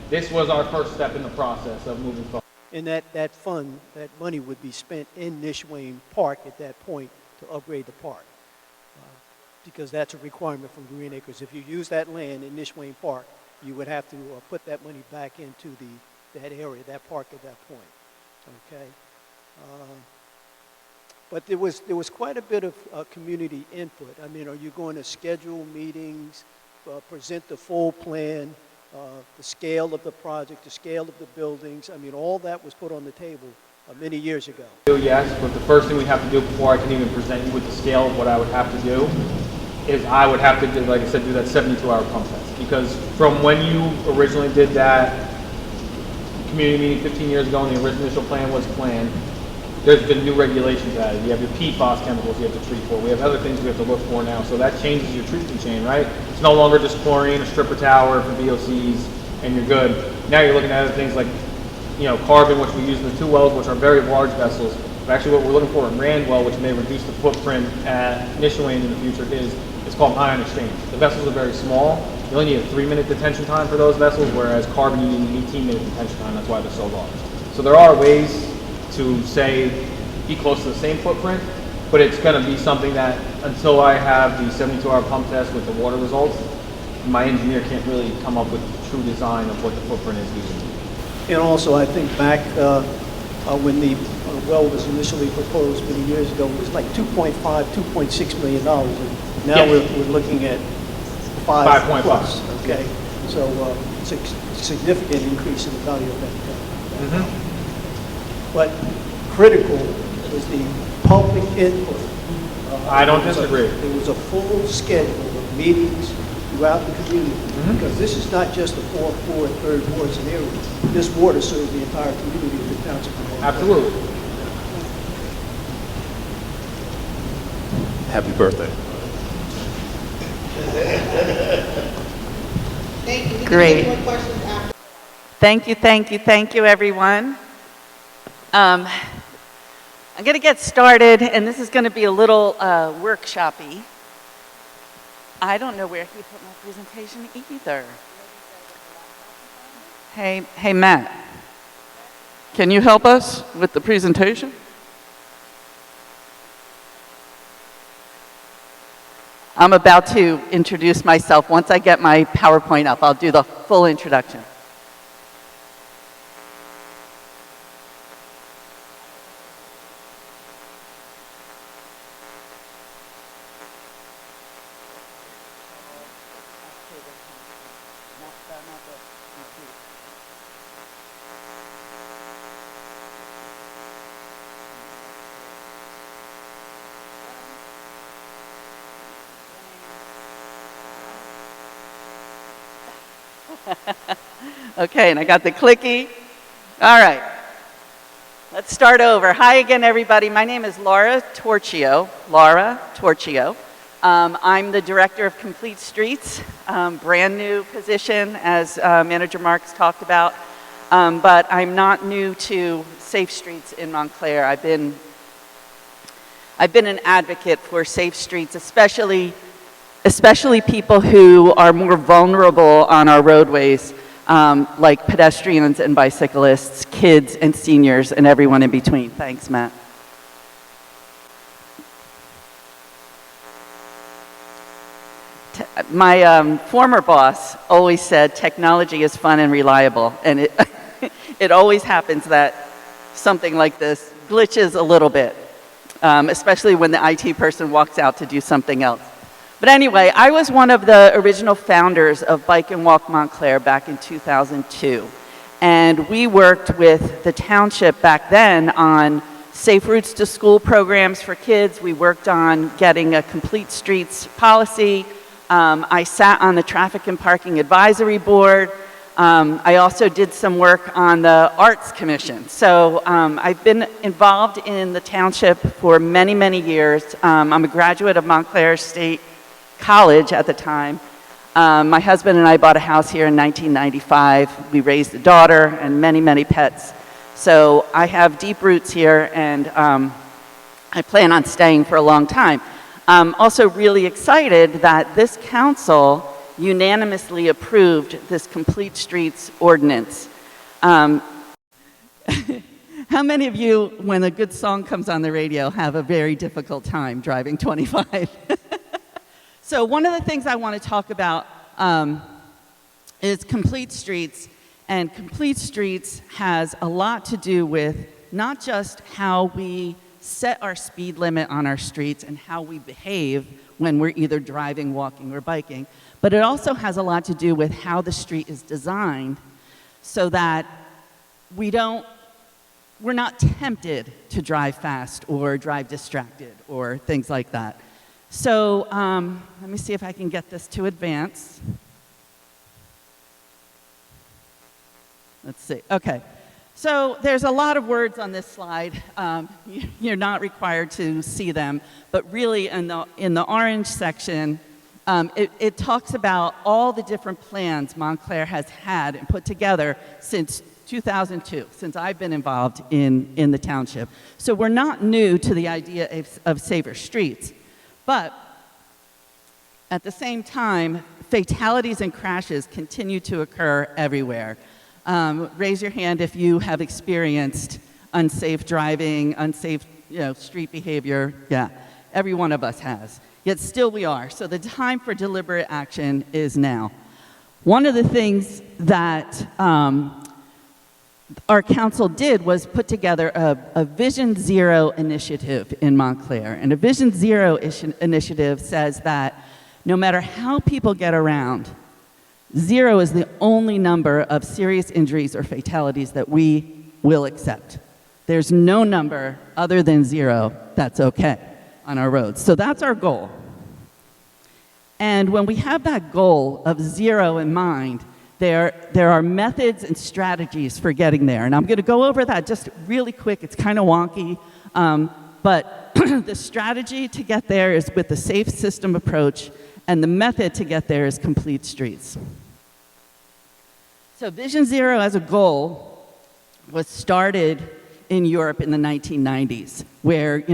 Speaker 9: This was our first step in the process of moving forward.
Speaker 14: And that fund, that money would be spent in Nishuane Park at that point to upgrade the park. Because that's a requirement from Green Acres. If you use that land in Nishuane Park, you would have to put that money back into that area, that park at that point. Okay. But there was quite a bit of community input. I mean, are you going to schedule meetings, present the full plan, the scale of the project, the scale of the buildings? I mean, all that was put on the table many years ago.
Speaker 9: Yes, but the first thing we have to do before I can even present you with the scale of what I would have to do is I would have to, like I said, do that 72-hour pump test. Because from when you originally did that community meeting 15 years ago and the initial plan was planned, there's been new regulations added. You have your PFAS chemicals you have to treat for. We have other things we have to look for now. So that changes your treatment chain, right? It's no longer just chlorine, a stripper tower for VOCs, and you're good. Now you're looking at other things like, carbon, which we use in the 2 wells, which are very large vessels. But actually what we're looking for in Randwell, which may reduce the footprint at Nishuane in the future, is it's called ion exchange. The vessels are very small. You only need a 3-minute detention time for those vessels, whereas carbon, you need an 18-minute detention time. That's why they're so large. So there are ways to, say, be close to the same footprint, but it's going to be something that until I have the 72-hour pump test with the water results, my engineer can't really come up with the true design of what the footprint is using.
Speaker 14: And also, I think back when the well was initially proposed many years ago, it was like $2.5, $2.6 million. And now
Speaker 9: yes.
Speaker 14: we're looking at 5 plus. Okay, so it's a significant increase in the value of that. But critical was the public input.
Speaker 9: I don't disagree.
Speaker 14: There was a full schedule of meetings throughout the community, because this is not just the 4th Ward, 3rd Ward scenario. This water serves the entire community of the township.
Speaker 9: Absolutely.
Speaker 13: Happy birthday.
Speaker 2: Thank you.
Speaker 10: Great.
Speaker 2: More questions after.
Speaker 10: Thank you, everyone. I'm going to get started, and this is going to be a little workshop-y. I don't know where he put my presentation either. Hey, Matt, can you help us with the presentation? I'm about to introduce myself. Once I get my PowerPoint up, I'll do the full introduction. Okay, and I got the clicky. All right. Let's start over. Hi again, everybody. My name is Laura Torchio. I'm the Director of Complete Streets, brand new position, as Manager Marks talked about. But I'm not new to safe streets in Montclair. I've been an advocate for safe streets, especially people who are more vulnerable on our roadways, like pedestrians and bicyclists, kids and seniors, and everyone in between. Thanks, Matt. My former boss always said technology is fun and reliable, and it always happens that something like this glitches a little bit, especially when the IT person walks out to do something else. But anyway, I was one of the original founders of Bike and Walk Montclair back in 2002. And we worked with the township back then on safe routes to school programs for kids. We worked on getting a complete streets policy. I sat on the Traffic and Parking Advisory Board. I also did some work on the Arts Commission. So I've been involved in the township for many, many years. I'm a graduate of Montclair State College at the time. My husband and I bought a house here in 1995. We raised a daughter and many, many pets. So I have deep roots here, and I plan on staying for a long time. I'm also really excited that this council unanimously approved this Complete Streets ordinance. How many of you, when a good song comes on the radio, have a very difficult time driving 25? So one of the things I want to talk about is Complete Streets. And Complete Streets has a lot to do with not just how we set our speed limit on our streets and how we behave when we're either driving, walking, or biking, but it also has a lot to do with how the street is designed so that we're not tempted to drive fast or drive distracted or things like that. So let me see if I can get this to advance. Let's see. Okay. So there's a lot of words on this slide. You're not required to see them, but really in the orange section, it talks about all the different plans Montclair has had and put together since 2002, since I've been involved in the township. So we're not new to the idea of safer streets. But at the same time, fatalities and crashes continue to occur everywhere. Raise your hand if you have experienced unsafe driving, unsafe street behavior. Yeah, every one of us has. Yet still we are. So the time for deliberate action is now. One of the things that our council did was put together a Vision Zero initiative in Montclair. And a Vision Zero initiative says that no matter how people get around, 0 is the only number of serious injuries or fatalities that we will accept. There's no number other than 0 that's okay on our roads. So that's our goal. And when we have that goal of 0 in mind, there are methods and strategies for getting there. And I'm going to go over that just really quick. It's kind of wonky. But the strategy to get there is with the safe system approach, and the method to get there is complete streets. So Vision Zero as a goal was started in Europe in the 1990s, where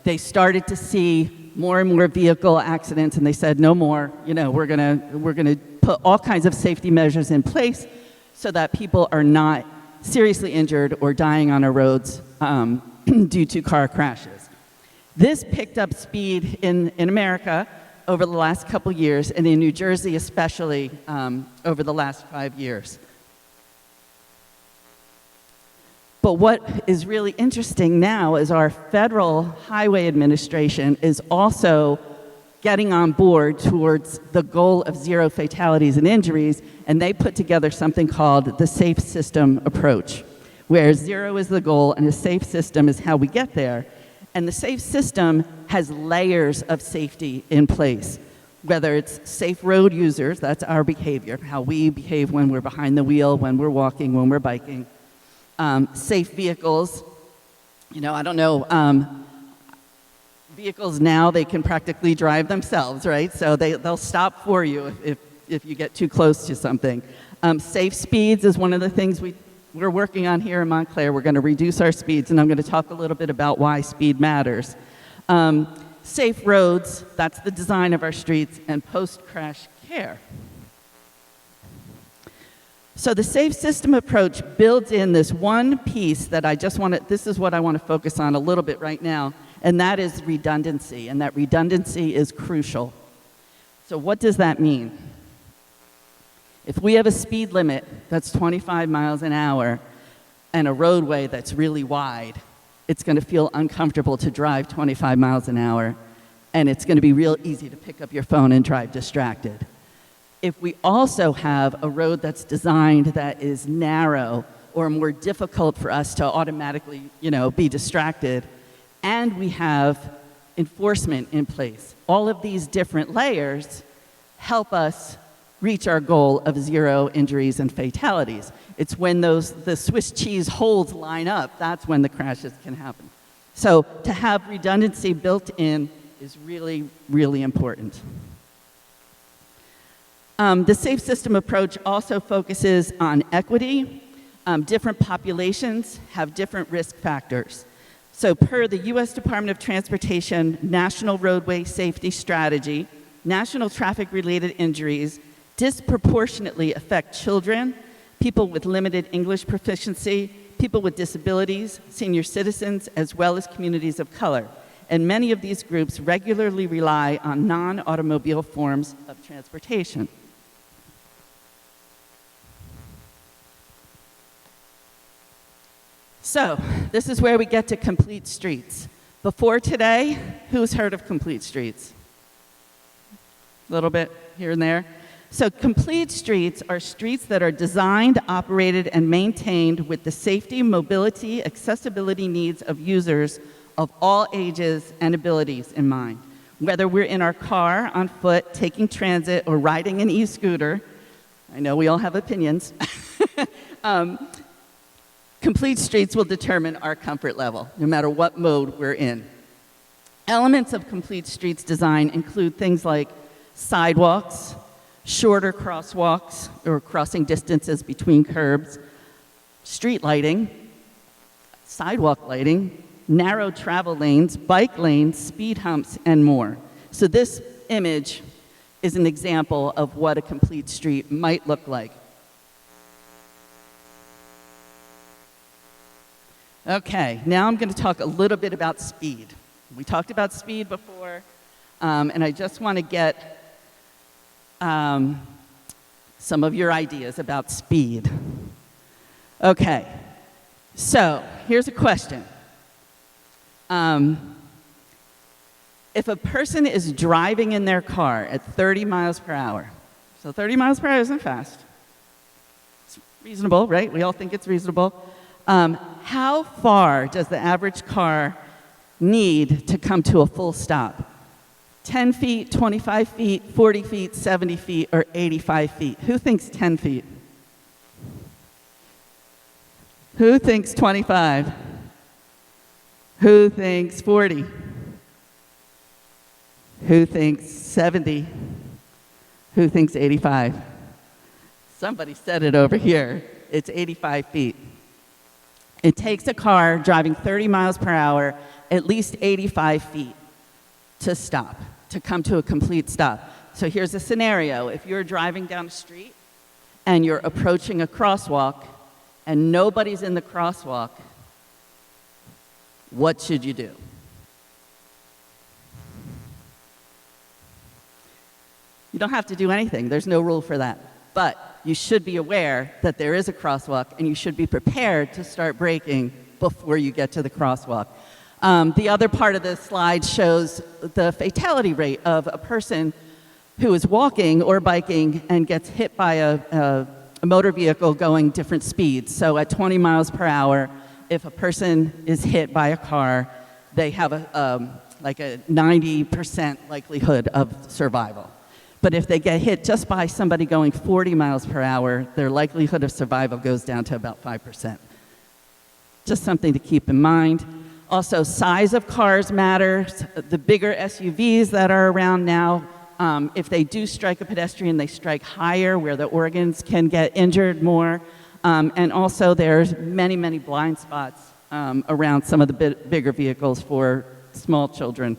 Speaker 10: they started to see more and more vehicle accidents, and they said, no more. We're gonna put all kinds of safety measures in place so that people are not seriously injured or dying on our roads due to car crashes. This picked up speed in America over the last couple years, and in New Jersey especially over the last 5 years. But what is really interesting now is our Federal Highway Administration is also getting on board towards the goal of 0 fatalities and injuries, and they put together something called the Safe System Approach, where 0 is the goal and a safe system is how we get there. And the safe system has layers of safety in place, whether it's safe road users, that's our behavior, how we behave when we're behind the wheel, when we're walking, when we're biking. safe vehicles. You know, I don't know, vehicles now, they can practically drive themselves, right? So they'll stop for you if you get too close to something. Safe speeds is one of the things we're working on here in Montclair. We're going to reduce our speeds, and I'm going to talk a little bit about why speed matters. Safe roads, that's the design of our streets, and post-crash care. So the safe system approach builds in this one piece that this is what I want to focus on a little bit right now, and that is redundancy, and that redundancy is crucial. So what does that mean? If we have a speed limit that's 25 miles an hour and a roadway that's really wide, it's going to feel uncomfortable to drive 25 miles an hour, and it's going to be real easy to pick up your phone and drive distracted. If we also have a road that's designed that is narrow or more difficult for us to automatically, be distracted, and we have enforcement in place, all of these different layers help us reach our goal of 0 injuries and fatalities. It's when the Swiss cheese holes line up, that's when the crashes can happen. So to have redundancy built in is really, really important. The safe system approach also focuses on equity. Different populations have different risk factors. So per the U.S. Department of Transportation National Roadway Safety Strategy, national traffic-related injuries disproportionately affect children, people with limited English proficiency, people with disabilities, senior citizens, as well as communities of color. And many of these groups regularly rely on non-automobile forms of transportation. So, this is where we get to complete streets. Before today, who's heard of complete streets? A little bit here and there. So complete streets are streets that are designed, operated, and maintained with the safety, mobility, accessibility needs of users of all ages and abilities in mind. Whether we're in our car, on foot, taking transit, or riding an e-scooter, I know we all have opinions, complete streets will determine our comfort level, no matter what mode we're in. Elements of complete streets design include things like sidewalks, shorter crosswalks or crossing distances between curbs, street lighting, sidewalk lighting, narrow travel lanes, bike lanes, speed humps, and more. So this image is an example of what a complete street might look like. Okay, now I'm going to talk a little bit about speed. We talked about speed before, and I just want to get some of your ideas about speed. Okay, so here's a question. If a person is driving in their car at 30 miles per hour, so 30 miles per hour isn't fast. It's reasonable, right? We all think it's reasonable. How far does the average car need to come to a full stop? 10 feet, 25 feet, 40 feet, 70 feet, or 85 feet? Who thinks 10 feet? Who thinks 25? Who thinks 40? Who thinks 70? Who thinks 85? Somebody said it over here. It's 85 feet. It takes a car driving 30 miles per hour at least 85 feet to stop, to come to a complete stop. So here's a scenario. If you're driving down the street and you're approaching a crosswalk and nobody's in the crosswalk, what should you do? You don't have to do anything. There's no rule for that. But you should be aware that there is a crosswalk, and you should be prepared to start braking before you get to the crosswalk. The other part of the slide shows the fatality rate of a person who is walking or biking and gets hit by a motor vehicle going different speeds. So at 20 miles per hour, if a person is hit by a car, they have like a 90% likelihood of survival. But if they get hit just by somebody going 40 miles per hour, their likelihood of survival goes down to about 5%. just something to keep in mind. Also, size of cars matters. The bigger SUVs that are around now, if they do strike a pedestrian, they strike higher where the organs can get injured more. And also there's many, many blind spots around some of the bigger vehicles for small children.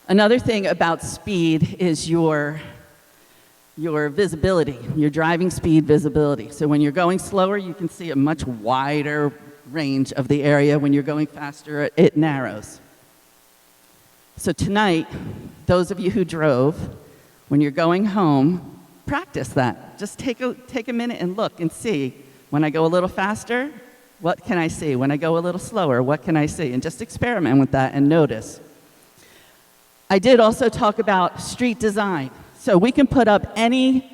Speaker 10: Another thing about speed is your visibility, your driving speed visibility. So when you're going slower, you can see a much wider range of the area. When you're going faster, it narrows. So tonight, those of you who drove, when you're going home, practice that. Just take a minute and look and see. When I go a little faster, what can I see? When I go a little slower, what can I see? And just experiment with that and notice. I did also talk about street design. So we can put up any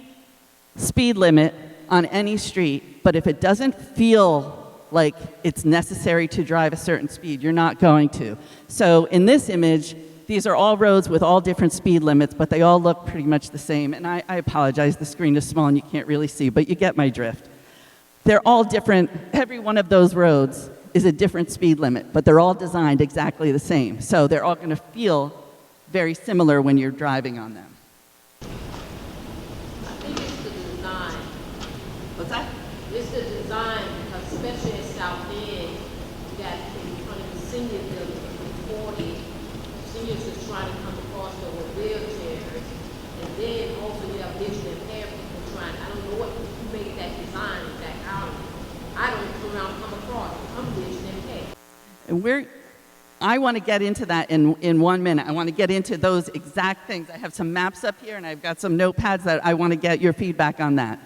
Speaker 10: speed limit on any street, but if it doesn't feel like it's necessary to drive a certain speed, you're not going to. So in this image, these are all roads with all different speed limits, but they all look pretty much the same. And I apologize, the screen is small and you can't really see, but you get my drift. They're all different. Every one of those roads is a different speed limit, but they're all designed exactly the same. So they're all going to feel very similar when you're driving on them.
Speaker 15: I think it's the design.
Speaker 10: What's that?
Speaker 15: It's the design, because especially in South Bend, you got in front of the senior building, 40 seniors is trying to come across there with wheelchairs, and then also you have visually impaired people trying. I don't know what who made that design that out. I don't come around come across. I'm visually impaired.
Speaker 10: And I want to get into that in 1 minute. I want to get into those exact things. I have some maps up here, and I've got some notepads that I want to get your feedback on that.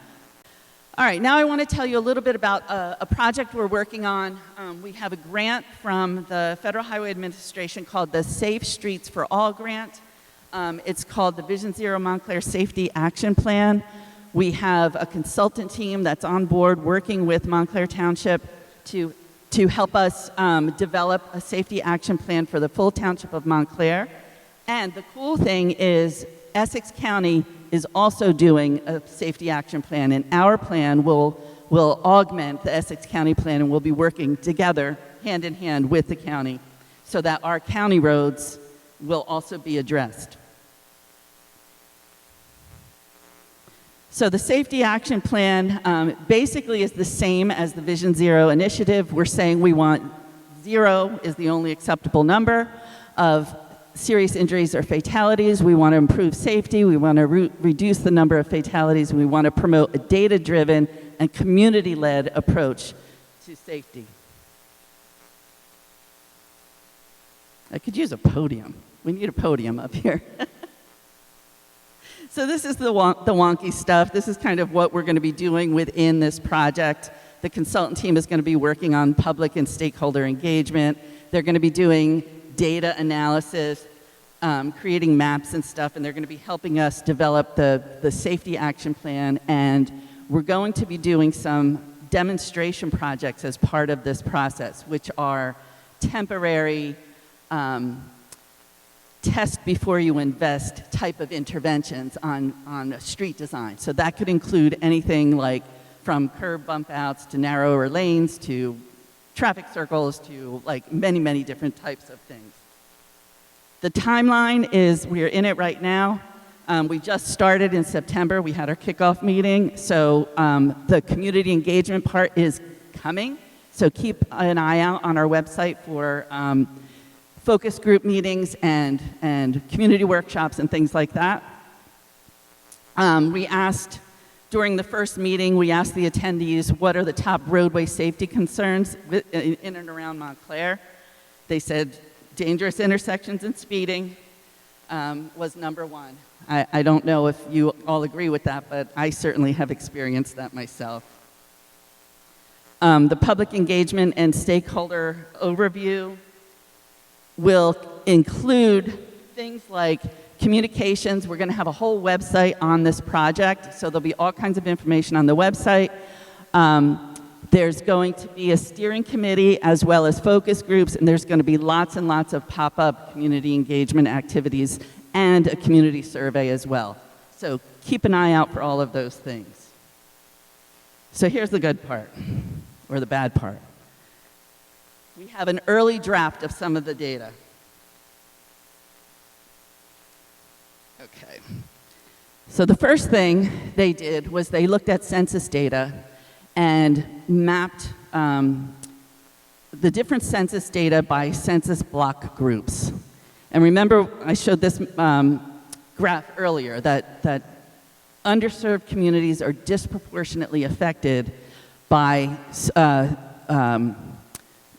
Speaker 10: All right, now I want to tell you a little bit about a project we're working on. We have a grant from the Federal Highway Administration called the Safe Streets for All grant. It's called the Vision Zero Montclair Safety Action Plan. We have a consultant team that's on board working with Montclair Township to help us develop a safety action plan for the full township of Montclair. And the cool thing is Essex County is also doing a safety action plan, and our plan will augment the Essex County plan, and we'll be working together, hand in hand with the county, so that our county roads will also be addressed. So the safety action plan basically is the same as the Vision Zero initiative. We're saying we want 0 is the only acceptable number of serious injuries or fatalities. We want to improve safety. We want to reduce the number of fatalities. We want to promote a data-driven and community-led approach to safety. I could use a podium. We need a podium up here. So this is the wonky stuff. This is kind of what we're going to be doing within this project. The consultant team is going to be working on public and stakeholder engagement. They're going to be doing data analysis, creating maps and stuff, and they're going to be helping us develop the safety action plan. And we're going to be doing some demonstration projects as part of this process, which are temporary test before you invest type of interventions on street design. So that could include anything like from curb bump outs to narrower lanes to traffic circles to like many, many different types of things. The timeline is we're in it right now. We just started in September. We had our kickoff meeting. So the community engagement part is coming. So keep an eye out on our website for focus group meetings and community workshops and things like that. We asked, during the first meeting, we asked the attendees, what are the top roadway safety concerns in and around Montclair? They said dangerous intersections and speeding was number 1. I don't know if you all agree with that, but I certainly have experienced that myself. The public engagement and stakeholder overview will include things like communications. We're going to have a whole website on this project, so there'll be all kinds of information on the website. There's going to be a steering committee as well as focus groups, and there's going to be lots and lots of pop-up community engagement activities and a community survey as well. So keep an eye out for all of those things. So here's the good part. or the bad part. We have an early draft of some of the data. Okay. So the first thing they did was they looked at census data and mapped the different census data by census block groups. And remember, I showed this graph earlier that underserved communities are disproportionately affected by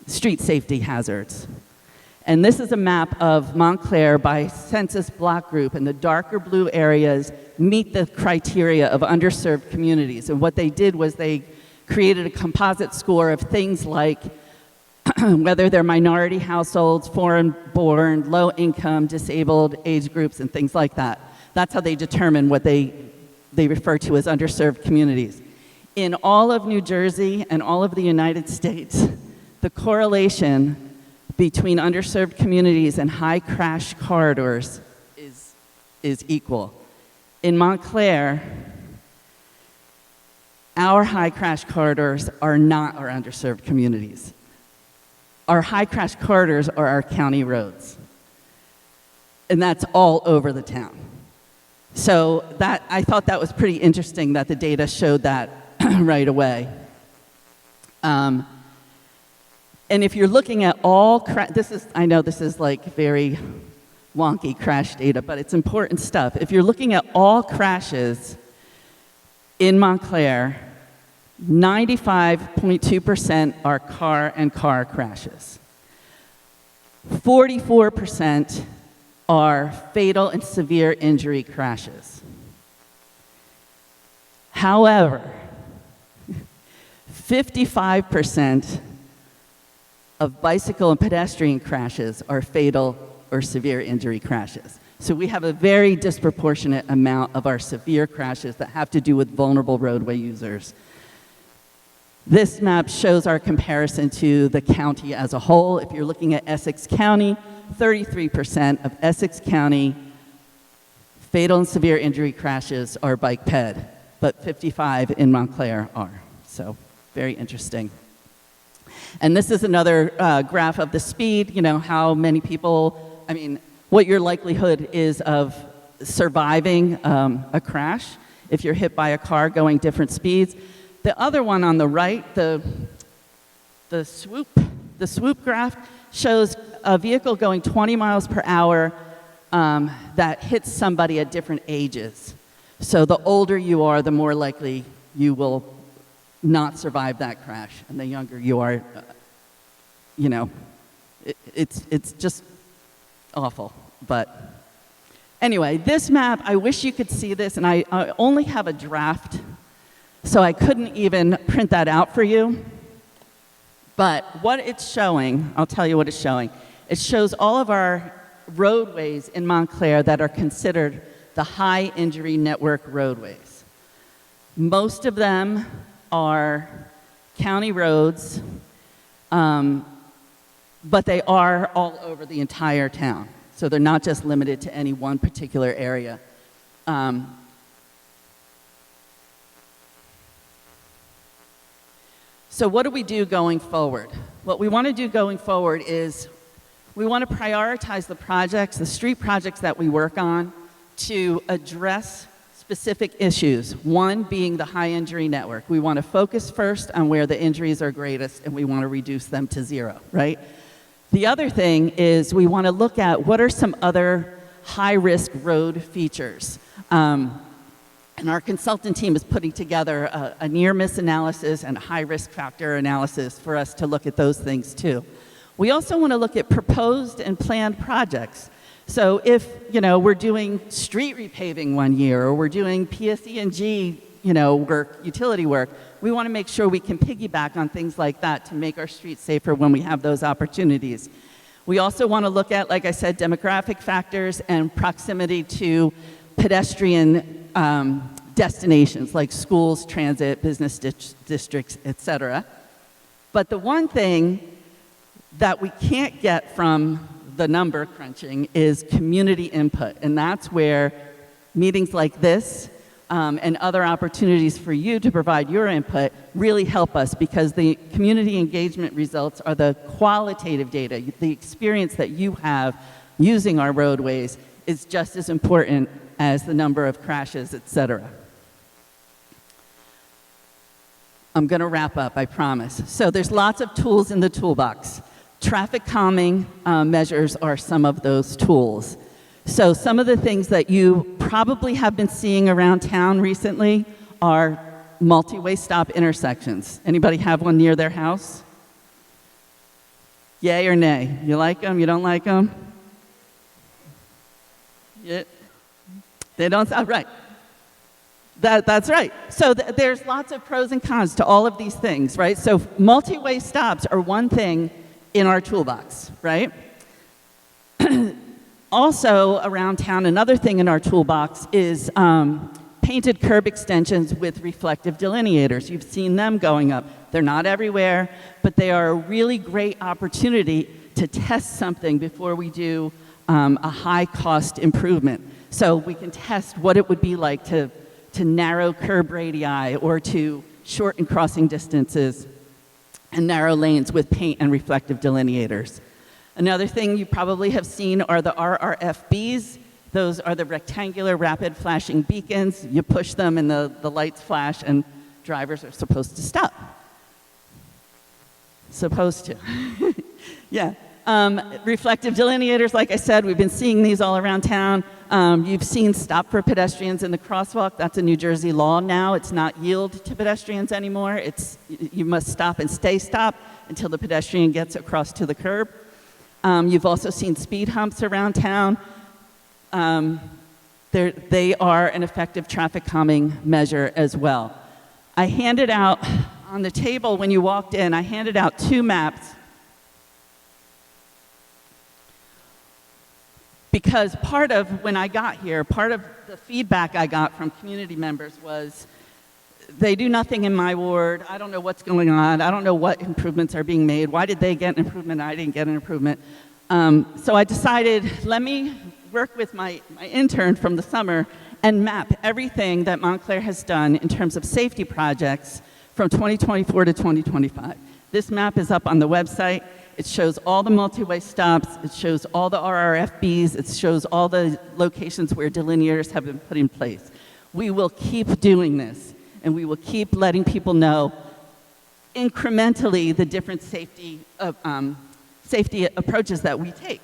Speaker 10: street safety hazards. And this is a map of Montclair by census block group, and the darker blue areas meet the criteria of underserved communities. And what they did was they created a composite score of things like whether they're minority households, foreign-born, low-income, disabled age groups, and things like that. That's how they determine what they refer to as underserved communities. In all of New Jersey and all of the United States, the correlation between underserved communities and high crash corridors is equal. In Montclair, our high crash corridors are not our underserved communities. Our high crash corridors are our county roads. And that's all over the town. So I thought that was pretty interesting that the data showed that right away. And if you're looking at all I know this is like very wonky crash data, but it's important stuff. If you're looking at all crashes in Montclair, 95.2% are car-and-car crashes. 44% are fatal and severe injury crashes. However, 55% of bicycle and pedestrian crashes are fatal or severe injury crashes. So we have a very disproportionate amount of our severe crashes that have to do with vulnerable roadway users. This map shows our comparison to the county as a whole. If you're looking at Essex County, 33% of Essex County fatal and severe injury crashes are bike-ped, but 55 in Montclair are. So very interesting. And this is another graph of the speed, how many people, what your likelihood is of surviving a crash if you're hit by a car going different speeds. The other one on the right, the swoop graph shows a vehicle going 20 miles per hour that hits somebody at different ages. So the older you are, the more likely you will not survive that crash. And the younger you are, it's just awful. But anyway, this map, I wish you could see this, and I only have a draft, so I couldn't even print that out for you. But what it's showing, I'll tell you what it's showing. It shows all of our roadways in Montclair that are considered the high injury network roadways. Most of them are county roads, but they are all over the entire town. So they're not just limited to any one particular area. So what do we do going forward? What we want to do going forward is we want to prioritize the projects, the street projects that we work on, to address specific issues. One being the high injury network. We want to focus first on where the injuries are greatest, and we want to reduce them to zero, right? The other thing is we want to look at what are some other high-risk road features. And our consultant team is putting together a near-miss analysis and a high-risk factor analysis for us to look at those things too. We also want to look at proposed and planned projects. So if, we're doing street repaving one year, or we're doing PSE&G, work, utility work, we want to make sure we can piggyback on things like that to make our streets safer when we have those opportunities. We also want to look at, like I said, demographic factors and proximity to pedestrian destinations like schools, transit, business districts, etc. But the one thing that we can't get from the number crunching is community input, and that's where meetings like this and other opportunities for you to provide your input really help us, because the community engagement results are the qualitative data. The experience that you have using our roadways is just as important as the number of crashes, et cetera. I'm going to wrap up, I promise. So there's lots of tools in the toolbox. Traffic calming measures are some of those tools. So some of the things that you probably have been seeing around town recently are multi-way stop intersections. Anybody have one near their house? Yay or nay? You like them? You don't like them? Yeah. They don't sound right. That's right. So there's lots of pros and cons to all of these things, right? So multi-way stops are one thing in our toolbox, right? Also around town, another thing in our toolbox is painted curb extensions with reflective delineators. You've seen them going up. They're not everywhere, but they are a really great opportunity to test something before we do a high-cost improvement. So we can test what it would be like to narrow curb radii or to shorten crossing distances and narrow lanes with paint and reflective delineators. Another thing you probably have seen are the RRFBs. Those are the rectangular rapid flashing beacons. You push them and the lights flash and drivers are supposed to stop. Supposed to. Yeah. Reflective delineators, like I said, we've been seeing these all around town. You've seen stop for pedestrians in the crosswalk. That's a New Jersey law now. It's not yield to pedestrians anymore. You must stop and stay stopped until the pedestrian gets across to the curb. You've also seen speed humps around town. They are an effective traffic calming measure as well. I handed out on the table when you walked in, I handed out 2 maps because part of when I got here, part of the feedback I got from community members was they do nothing in my ward. I don't know what's going on. I don't know what improvements are being made. Why did they get an improvement and I didn't get an improvement? So I decided, let me work with my intern from the summer and map everything that Montclair has done in terms of safety projects from 2024 to 2025. This map is up on the website. It shows all the multi-way stops. It shows all the RRFBs. It shows all the locations where delineators have been put in place. We will keep doing this, and we will keep letting people know incrementally the different safety approaches that we take.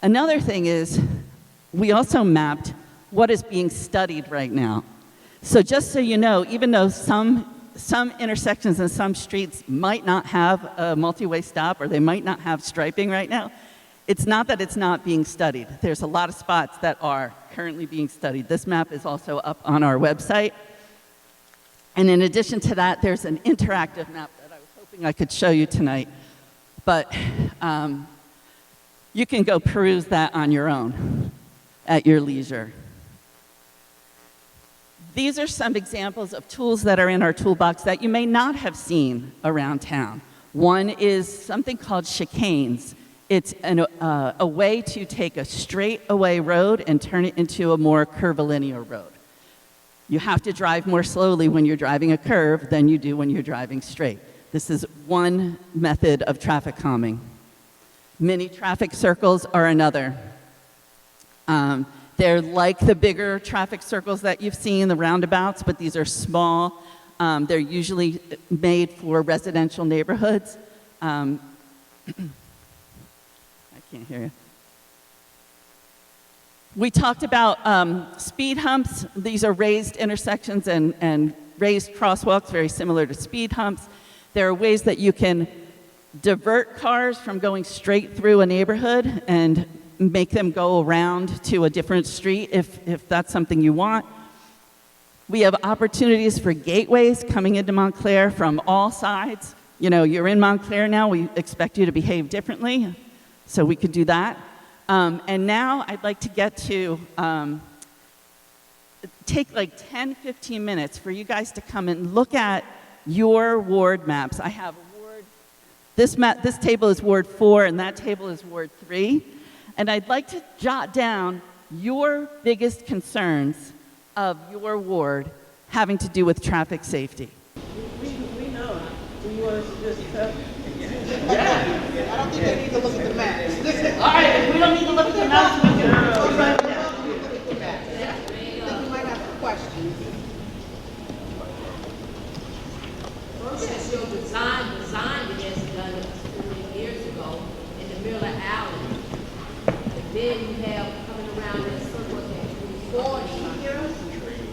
Speaker 10: Another thing is we also mapped what is being studied right now. So just so you know, even though some intersections and some streets might not have a multi-way stop or they might not have striping right now, it's not that it's not being studied. There's a lot of spots that are currently being studied. This map is also up on our website. And in addition to that, there's an interactive map that I was hoping I could show you tonight. But you can go peruse that on your own at your leisure. These are some examples of tools that are in our toolbox that you may not have seen around town. One is something called chicanes. It's a way to take a straight-away road and turn it into a more curvilinear road. You have to drive more slowly when you're driving a curve than you do when you're driving straight. This is one method of traffic calming. Mini traffic circles are another. They're like the bigger traffic circles that you've seen, the roundabouts, but these are small. They're usually made for residential neighborhoods. I can't hear you. We talked about speed humps. These are raised intersections and raised crosswalks, very similar to speed humps. There are ways that you can divert cars from going straight through a neighborhood and make them go around to a different street if that's something you want. We have opportunities for gateways coming into Montclair from all sides. You know, you're in Montclair now, we expect you to behave differently, so we could do that. And now I'd like to get to take like 10, 15 minutes for you guys to come and look at your ward maps. I have a ward, this table is Ward 4 and that table is Ward 3. And I'd like to jot down your biggest concerns of your ward having to do with traffic safety?
Speaker 4: We know. Do you want us to just
Speaker 2: I don't think they need to look at the maps.
Speaker 10: All right, if we don't need to look at the maps, we can.
Speaker 2: I think you might have some questions.
Speaker 15: Since your design it as done 40 years ago in the Miller Alley. And then you have coming around that circle at 40.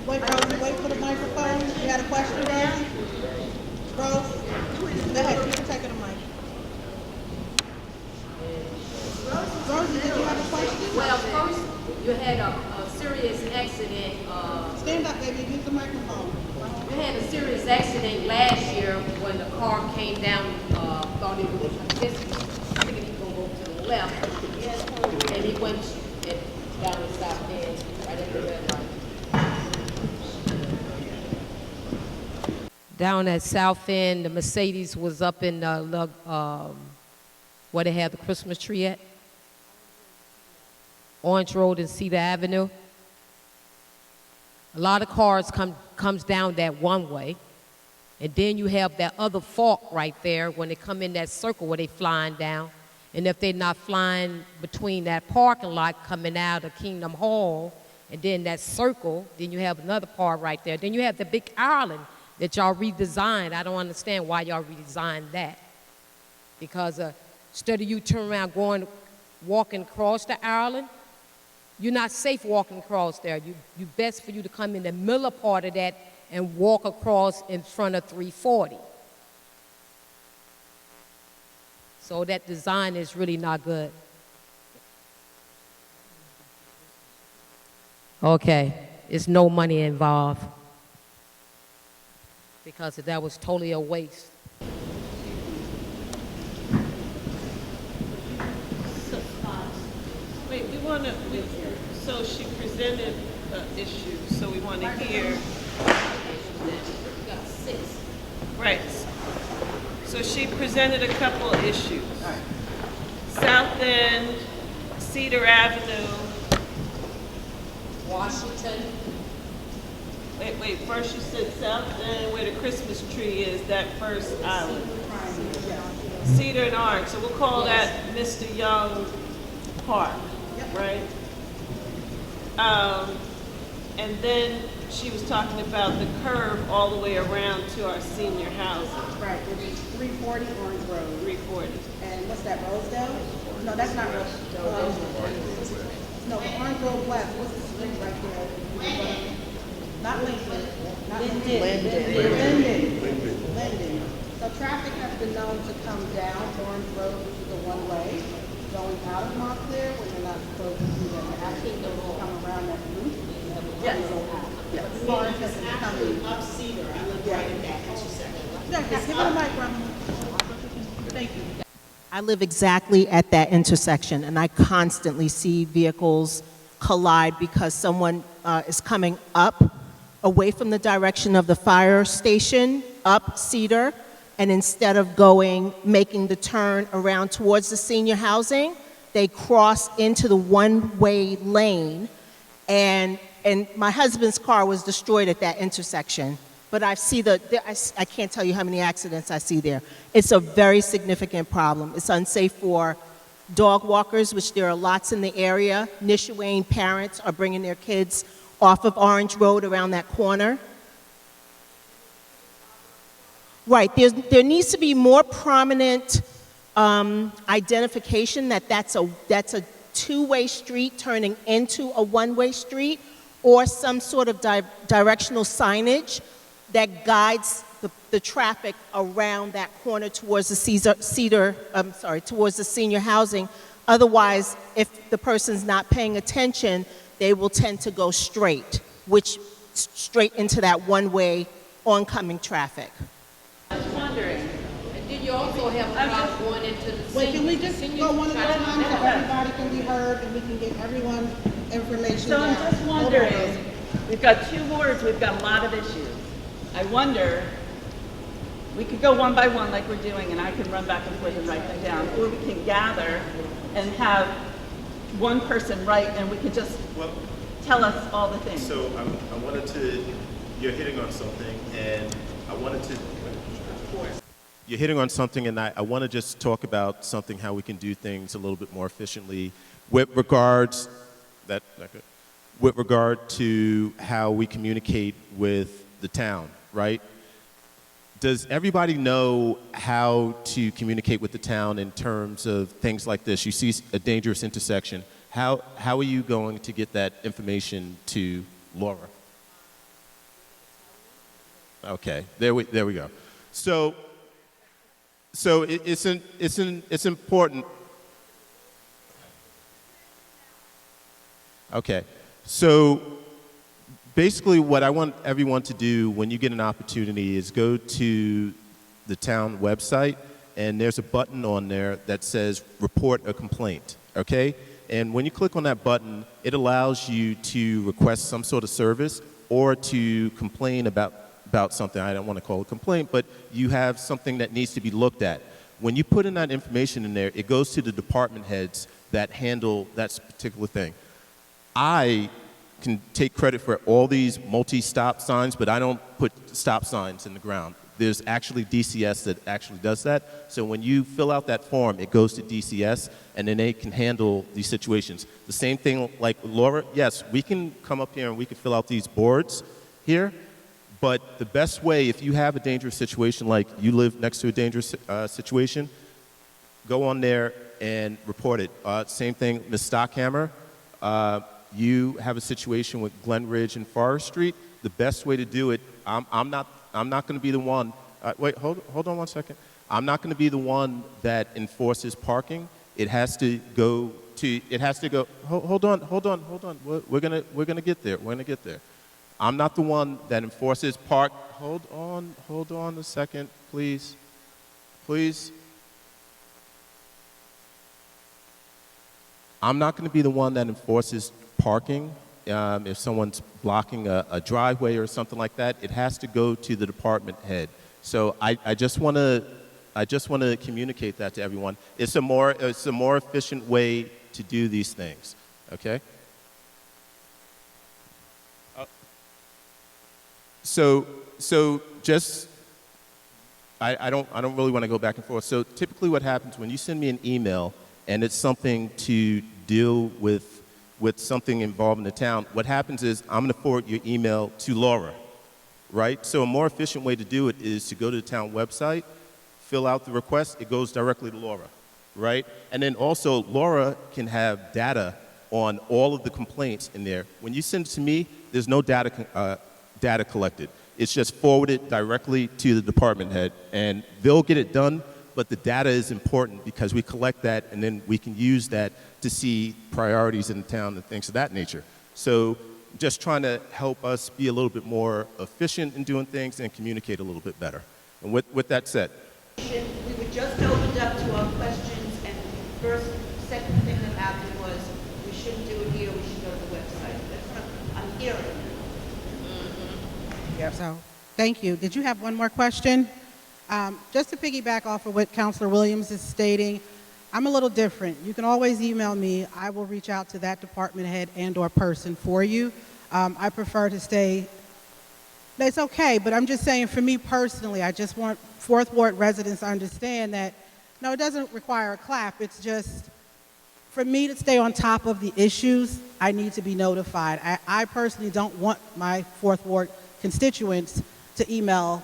Speaker 2: Wait, Rose, wait for the microphone. You had a question, Rose? Rose? Go ahead, keep taking the mic. Rosie, did you have a question?
Speaker 15: Well, first, you had a serious accident.
Speaker 2: Stand up, baby, use the microphone.
Speaker 15: You had a serious accident last year when the car came down, thought it was, I think he was going to go to the left, and he went down the south end, right at the red light. Down at South End, the Mercedes was up in where they have the Christmas tree at. Orange Road and Cedar Avenue. A lot of cars comes down that one way. And then you have that other fork right there when they come in that circle where they flying down. And if they're not flying between that parking lot coming out of Kingdom Hall and then that circle, then you have another part right there. Then you have the big island that y'all redesigned. I don't understand why y'all redesigned that. Because instead of you turn around walking across the island, you're not safe walking across there. You best for you to come in the middle part of that and walk across in front of 340. So that design is really not good. Okay, it's no money involved because that was totally a waste.
Speaker 3: Wait, so she presented an issue, so we want to hear. Right. So she presented a couple of issues. South End, Cedar Avenue.
Speaker 15: Washington.
Speaker 3: Wait, first you said South End where the Christmas tree is, that first island. Cedar and Orange, so we'll call that Mr. Young Park, right? And then she was talking about the curve all the way around to our senior housing.
Speaker 2: Right, which is 340 Orange Road.
Speaker 3: 340.
Speaker 2: And what's that, Rosedale? No, that's not Rosedale. No, Orange Road West. What's the street right there? Not Lincoln. Not Linden. So traffic has been known to come down Orange Road, which is a one-way, going out of Montclair when they're not supposed to do that. They're actually supposed to come around that loop. Yes. Yes. Cars have been coming up Cedar. I live right in that intersection. Yeah, give it a mic, Ron. Thank you. I live exactly at that intersection, and I constantly see vehicles collide because someone is coming up away from the direction of the fire station, up Cedar, and instead of making the turn around towards the senior housing, they cross into the one-way lane, and my husband's car was destroyed at that intersection. But I can't tell you how many accidents I see there. It's a very significant problem. It's unsafe for dog walkers, which there are lots in the area. Nishuane parents are bringing their kids off of Orange Road around that corner. Right, there needs to be more prominent identification that's a two-way street turning into a one-way street, or some sort of directional signage that guides the traffic around that corner towards the towards the senior housing. Otherwise, if the person's not paying attention, they will tend to go straight into that one-way oncoming traffic.
Speaker 15: I was wondering, and did you also have a problem going into the
Speaker 2: Wait, can we just go one at a time so everybody can be heard and we can get everyone information
Speaker 10: So
Speaker 2: down?
Speaker 10: I'm just wondering, we've got 2 wards, we've got a lot of issues. I wonder, we could go one by one like we're doing, and I can run back and forth and write them down, or we can gather and have one person write, and we could just tell us all the things.
Speaker 1: So I wanted to, you're hitting on something, and I wanted to, you're hitting on something, and I want to just talk about something, how we can do things a little bit more efficiently with regards, with regard to how we communicate with the town, right? Does everybody know how to communicate with the town in terms of things like this? You see a dangerous intersection. How are you going to get that information to Laura? Okay, there we go. So it's important. Okay, so basically what I want everyone to do when you get an opportunity is go to the town website, and there's a button on there that says report a complaint, okay? And when you click on that button, it allows you to request some sort of service or to complain about something. I don't want to call it a complaint, but you have something that needs to be looked at. When you put in that information in there, it goes to the department heads that handle that particular thing. I can take credit for all these multi-stop signs, but I don't put stop signs in the ground. There's actually DCS that actually does that. So when you fill out that form, it goes to DCS, and then they can handle these situations. The same thing like Laura, yes, we can come up here and we can fill out these boards here, but the best way, if you have a dangerous situation, like you live next to a dangerous situation, go on there and report it. Same thing, Ms. Stockhammer, you have a situation with Glen Ridge and Forest Street. The best way to do it, I'm not going to be the one. Wait, hold on one second. I'm not going to be the one that enforces parking. It has to go to. It has to go. Hold on. We're gonna get there. We're gonna get there. I'm not the one that enforces park. Hold on a second, please. I'm not going to be the one that enforces parking. If someone's blocking a driveway or something like that, it has to go to the department head. So I just want to communicate that to everyone. It's a more efficient way to do these things. Okay. So just I don't really want to go back and forth. So typically, what happens when you send me an email and it's something to deal with something involving the town, what happens is I'm going to forward your email to Laura, right? So a more efficient way to do it is to go to the town website, fill out the request, it goes directly to Laura, right? And then also Laura can have data on all of the complaints in there. When you send it to me, there's no data collected. It's just forwarded directly to the department head, and they'll get it done. But the data is important because we collect that, and then we can use that to see priorities in the town and things of that nature. So just trying to help us be a little bit more efficient in doing things and communicate a little bit better. And with that said.
Speaker 16: We were just opened up to our questions, and the second thing that happened was we shouldn't do it here, we should go to the website. That's what I'm hearing.
Speaker 2: Yep. So, thank you. Did you have one more question? Just to piggyback off of what Councilor Williams is stating, I'm a little different. You can always email me. I will reach out to that department head and or person for you. I prefer to stay, it's okay, but I'm just saying for me personally, I just want Fourth Ward residents to understand that, no, it doesn't require a clap. It's just, for me to stay on top of the issues, I need to be notified. I personally don't want my Fourth Ward constituents to email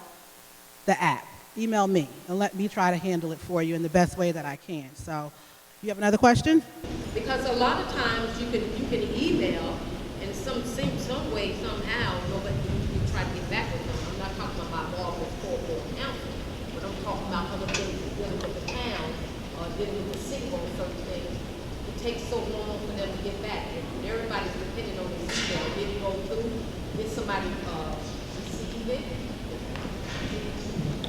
Speaker 2: the app. Email me and let me try to handle it for you in the best way that I can. So, you have another question?
Speaker 15: Because a lot of times you can email in some way, somehow, nobody you try to get back with them. I'm not talking about my boss with Fourth Ward Council, but I'm talking about other things dealing with the town or dealing with the city on certain things. It takes so long for them to get back. And everybody's depending on the email. Did it go through? Did somebody receive it?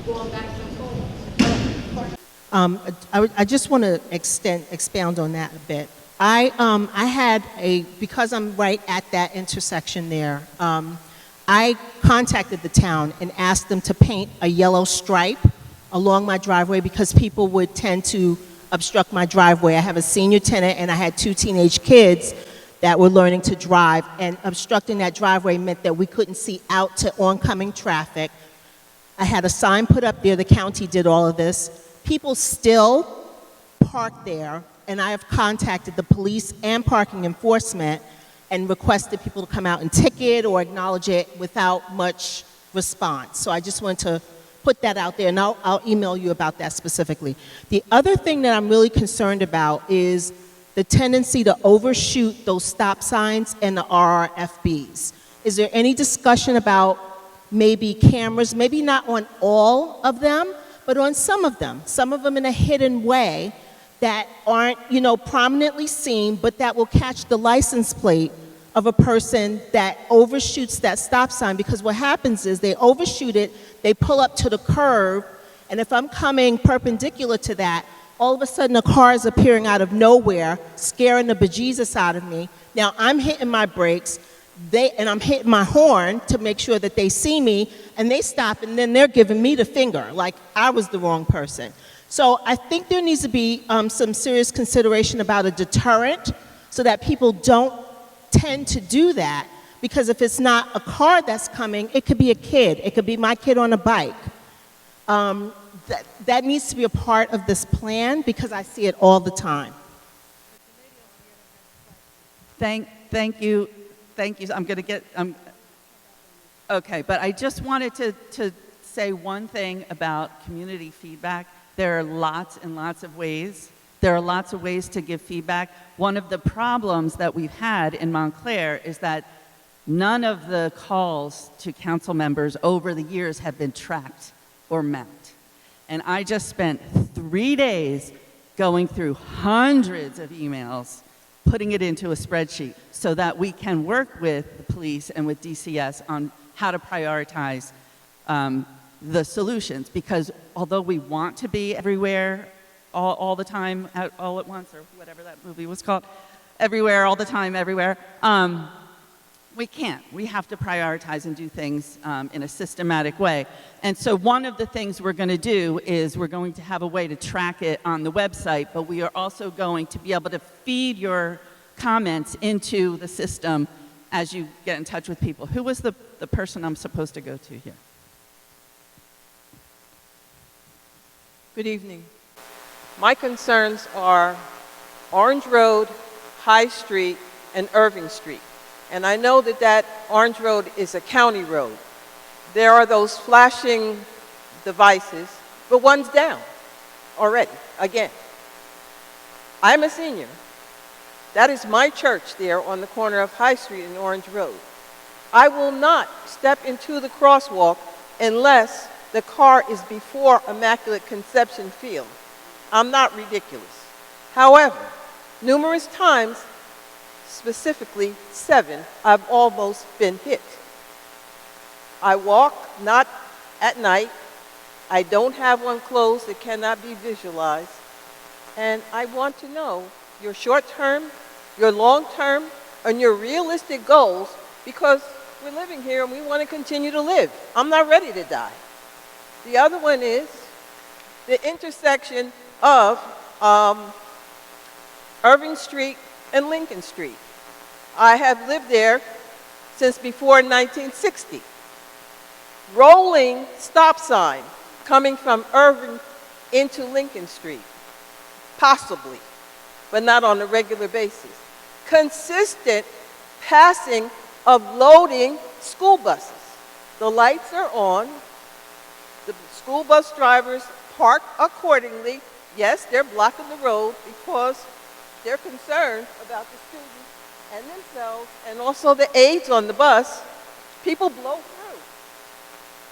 Speaker 15: Going back and forth.
Speaker 4: I just want to expound on that a bit. I had because I'm right at that intersection there, I contacted the town and asked them to paint a yellow stripe along my driveway because people would tend to obstruct my driveway. I have a senior tenant and I had 2 teenage kids that were learning to drive, and obstructing that driveway meant that we couldn't see out to oncoming traffic. I had a sign put up there. The county did all of this. People still park there, and I have contacted the police and parking enforcement and requested people to come out and ticket or acknowledge it without much response. So I just wanted to put that out there, and I'll email you about that specifically. The other thing that I'm really concerned about is the tendency to overshoot those stop signs and the RRFBs. Is there any discussion about maybe cameras, maybe not on all of them, but on some of them in a hidden way that aren't, prominently seen, but that will catch the license plate of a person that overshoots that stop sign? Because what happens is they overshoot it, they pull up to the curve, and if I'm coming perpendicular to that, all of a sudden a car is appearing out of nowhere, scaring the bejesus out of me. Now I'm hitting my brakes, and I'm hitting my horn to make sure that they see me, and they stop, and then they're giving me the finger, like I was the wrong person. So I think there needs to be some serious consideration about a deterrent so that people don't tend to do that, because if it's not a car that's coming, it could be a kid. It could be my kid on a bike. That needs to be a part of this plan because I see it all the time.
Speaker 10: Thank you. I'm going to get, okay, but I just wanted to say one thing about community feedback. There are lots and lots of ways. There are lots of ways to give feedback. One of the problems that we've had in Montclair is that none of the calls to council members over the years have been tracked or mapped. And I just spent 3 days going through hundreds of emails, putting it into a spreadsheet so that we can work with the police and with DCS on how to prioritize the solutions. Because although we want to be everywhere all the time, all at once, or whatever that movie was called, everywhere, all the time, everywhere, we can't. We have to prioritize and do things in a systematic way. And so one of the things we're going to do is we're going to have a way to track it on the website, but we are also going to be able to feed your comments into the system as you get in touch with people. Who was the person I'm supposed to go to here?
Speaker 17: Good evening. My concerns are Orange Road, High Street, and Irving Street. And I know that Orange Road is a county road. There are those flashing devices, but one's down already, again. I'm a senior. That is my church there on the corner of High Street and Orange Road. I will not step into the crosswalk unless the car is before Immaculate Conception Field. I'm not ridiculous. However, numerous times, specifically 7, I've almost been hit. I walk not at night. I don't have on clothes that cannot be visualized. And I want to know your short-term, your long-term, and your realistic goals, because we're living here and we want to continue to live. I'm not ready to die. The other one is the intersection of Irving Street and Lincoln Street. I have lived there since before 1960. Rolling stop sign coming from Irving into Lincoln Street, possibly, but not on a regular basis. Consistent passing of loading school buses. The lights are on. The school bus drivers park accordingly. Yes, they're blocking the road because they're concerned about the students and themselves, and also the aides on the bus. People blow through.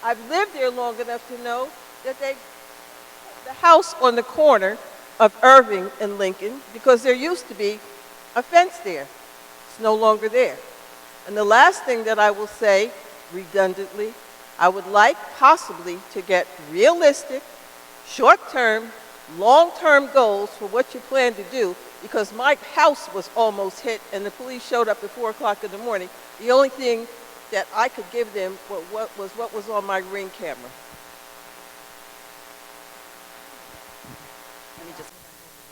Speaker 17: I've lived there long enough to know that the house on the corner of Irving and Lincoln, because there used to be a fence there. It's no longer there. And the last thing that I will say, redundantly, I would like possibly to get realistic, short-term, long-term goals for what you plan to do, because my house was almost hit and the police showed up at 4 o'clock in the morning. The only thing that I could give them was what was on my Ring camera.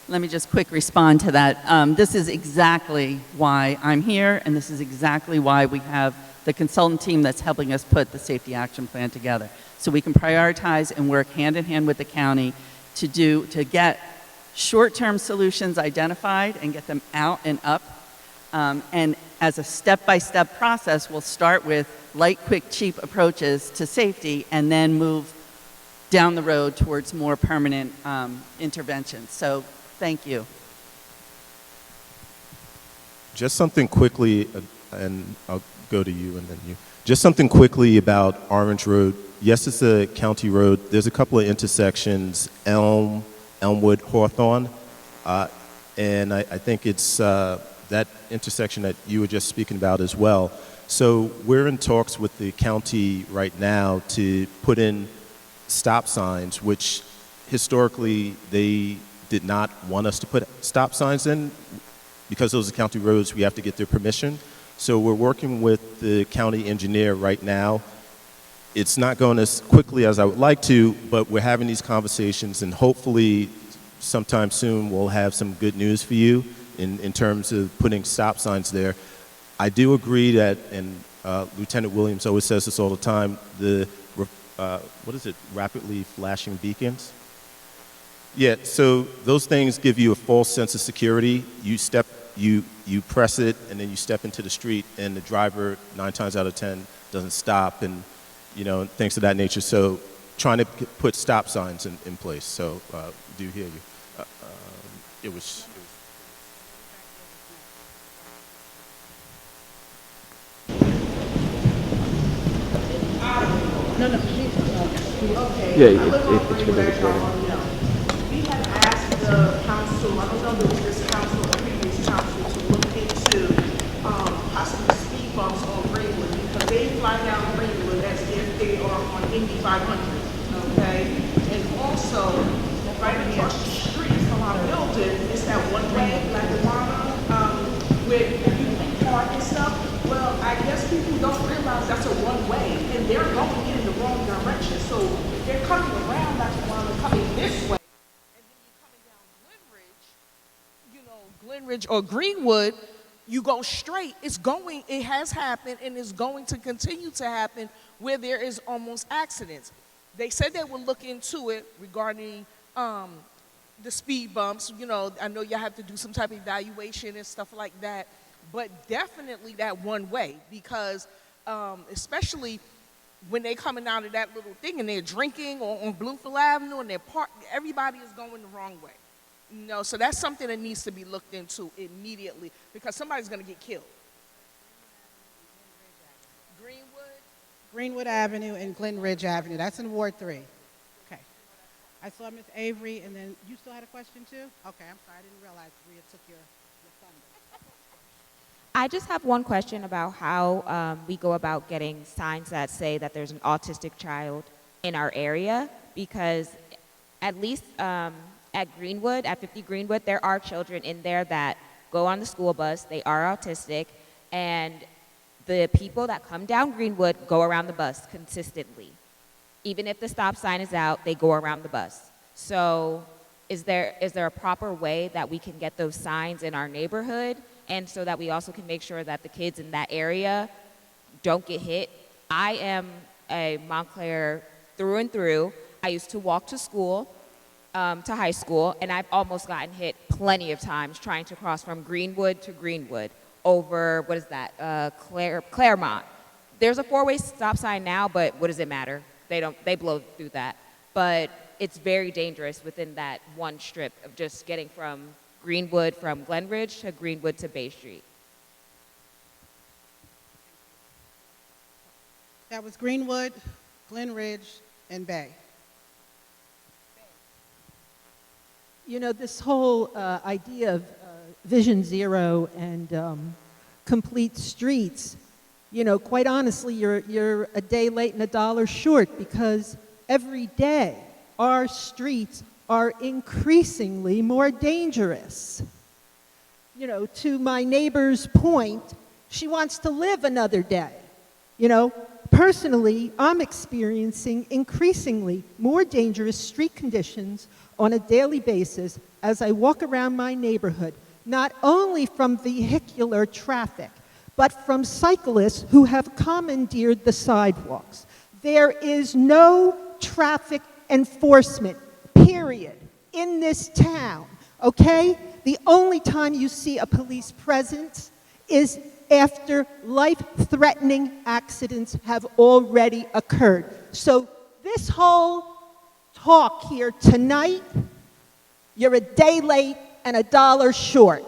Speaker 10: Let me just quick respond to that. This is exactly why I'm here, and this is exactly why we have the consultant team that's helping us put the safety action plan together. So we can prioritize and work hand in hand with the county to get short-term solutions identified and get them out and up. And as a step-by-step process, we'll start with light, quick, cheap approaches to safety and then move down the road towards more permanent interventions. So thank you.
Speaker 1: Just something quickly, and I'll go to you and then you. Just something quickly about Orange Road. Yes, it's a county road. There's a couple of intersections, Elmwood, Hawthorne, and I think it's that intersection that you were just speaking about as well. So we're in talks with the county right now to put in stop signs, which historically they did not want us to put stop signs in. Because those are county roads, we have to get their permission. So we're working with the county engineer right now. It's not going as quickly as I would like to, but we're having these conversations, and hopefully sometime soon we'll have some good news for you in terms of putting stop signs there. I do agree that, and Lieutenant Williams always says this all the time, what is it, rapidly flashing beacons? Yeah, so those things give you a false sense of security. You press it, and then you step into the street, and the driver 9 times out of 10 doesn't stop, and things of that nature. So trying to put stop signs in place. So do hear you. It was.
Speaker 4: No, okay.
Speaker 9: Yeah,
Speaker 4: I live off
Speaker 9: it's
Speaker 4: Greenberg,
Speaker 9: good.
Speaker 4: California. We had asked the council, I don't know if it was this council or previous council, to look into possibly speed bumps on Greenwood, because they fly down Greenwood as if they are on Indy 500, okay? And also, right across the street from our building is that one-way, like where you can park and stuff. Well, I guess people don't realize that's a one-way, and they're going in the wrong direction. So if they're coming around Lackawanna, coming this way, and then you're coming down Glenridge or Greenwood, you go straight. It has happened, and it's going to continue to happen where there is almost accidents. They said they would look into it regarding the speed bumps. I know you have to do some type of evaluation and stuff like that. But definitely that one way, because especially when they're coming out of that little thing and they're drinking on Bloomfield Avenue and everybody is going the wrong way. So that's something that needs to be looked into immediately, because somebody's going to get killed.
Speaker 2: Greenwood Avenue and Glenridge Avenue. That's in Ward 3. Okay. I saw Ms. Avery, and then you still had a question too? Okay, I'm sorry. I didn't realize Rhea took your thunder.
Speaker 18: I just have one question about how we go about getting signs that say that there's an autistic child in our area, because at least at Greenwood, at 50 Greenwood, there are children in there that go on the school bus. They are autistic, and the people that come down Greenwood go around the bus consistently. Even if the stop sign is out, they go around the bus. So is there a proper way that we can get those signs in our neighborhood, and so that we also can make sure that the kids in that area don't get hit? I am a Montclair through and through. I used to walk to school, to high school, and I've almost gotten hit plenty of times trying to cross from Greenwood to Greenwood over, what is that, Claremont. There's a 4-way stop sign now, but what does it matter? They blow through that. But it's very dangerous within that one strip of just getting from Greenwood, from Glenridge to Greenwood to Bay Street.
Speaker 2: That was Greenwood, Glenridge, and Bay.
Speaker 19: This whole idea of Vision Zero and complete streets, quite honestly, you're a day late and a dollar short, because every day our streets are increasingly more dangerous. To my neighbor's point, she wants to live another day. Personally, I'm experiencing increasingly more dangerous street conditions on a daily basis as I walk around my neighborhood, not only from vehicular traffic, but from cyclists who have commandeered the sidewalks. There is no traffic enforcement, period, in this town, okay? The only time you see a police presence is after life-threatening accidents have already occurred. So this whole talk here tonight, you're a day late and $1 short.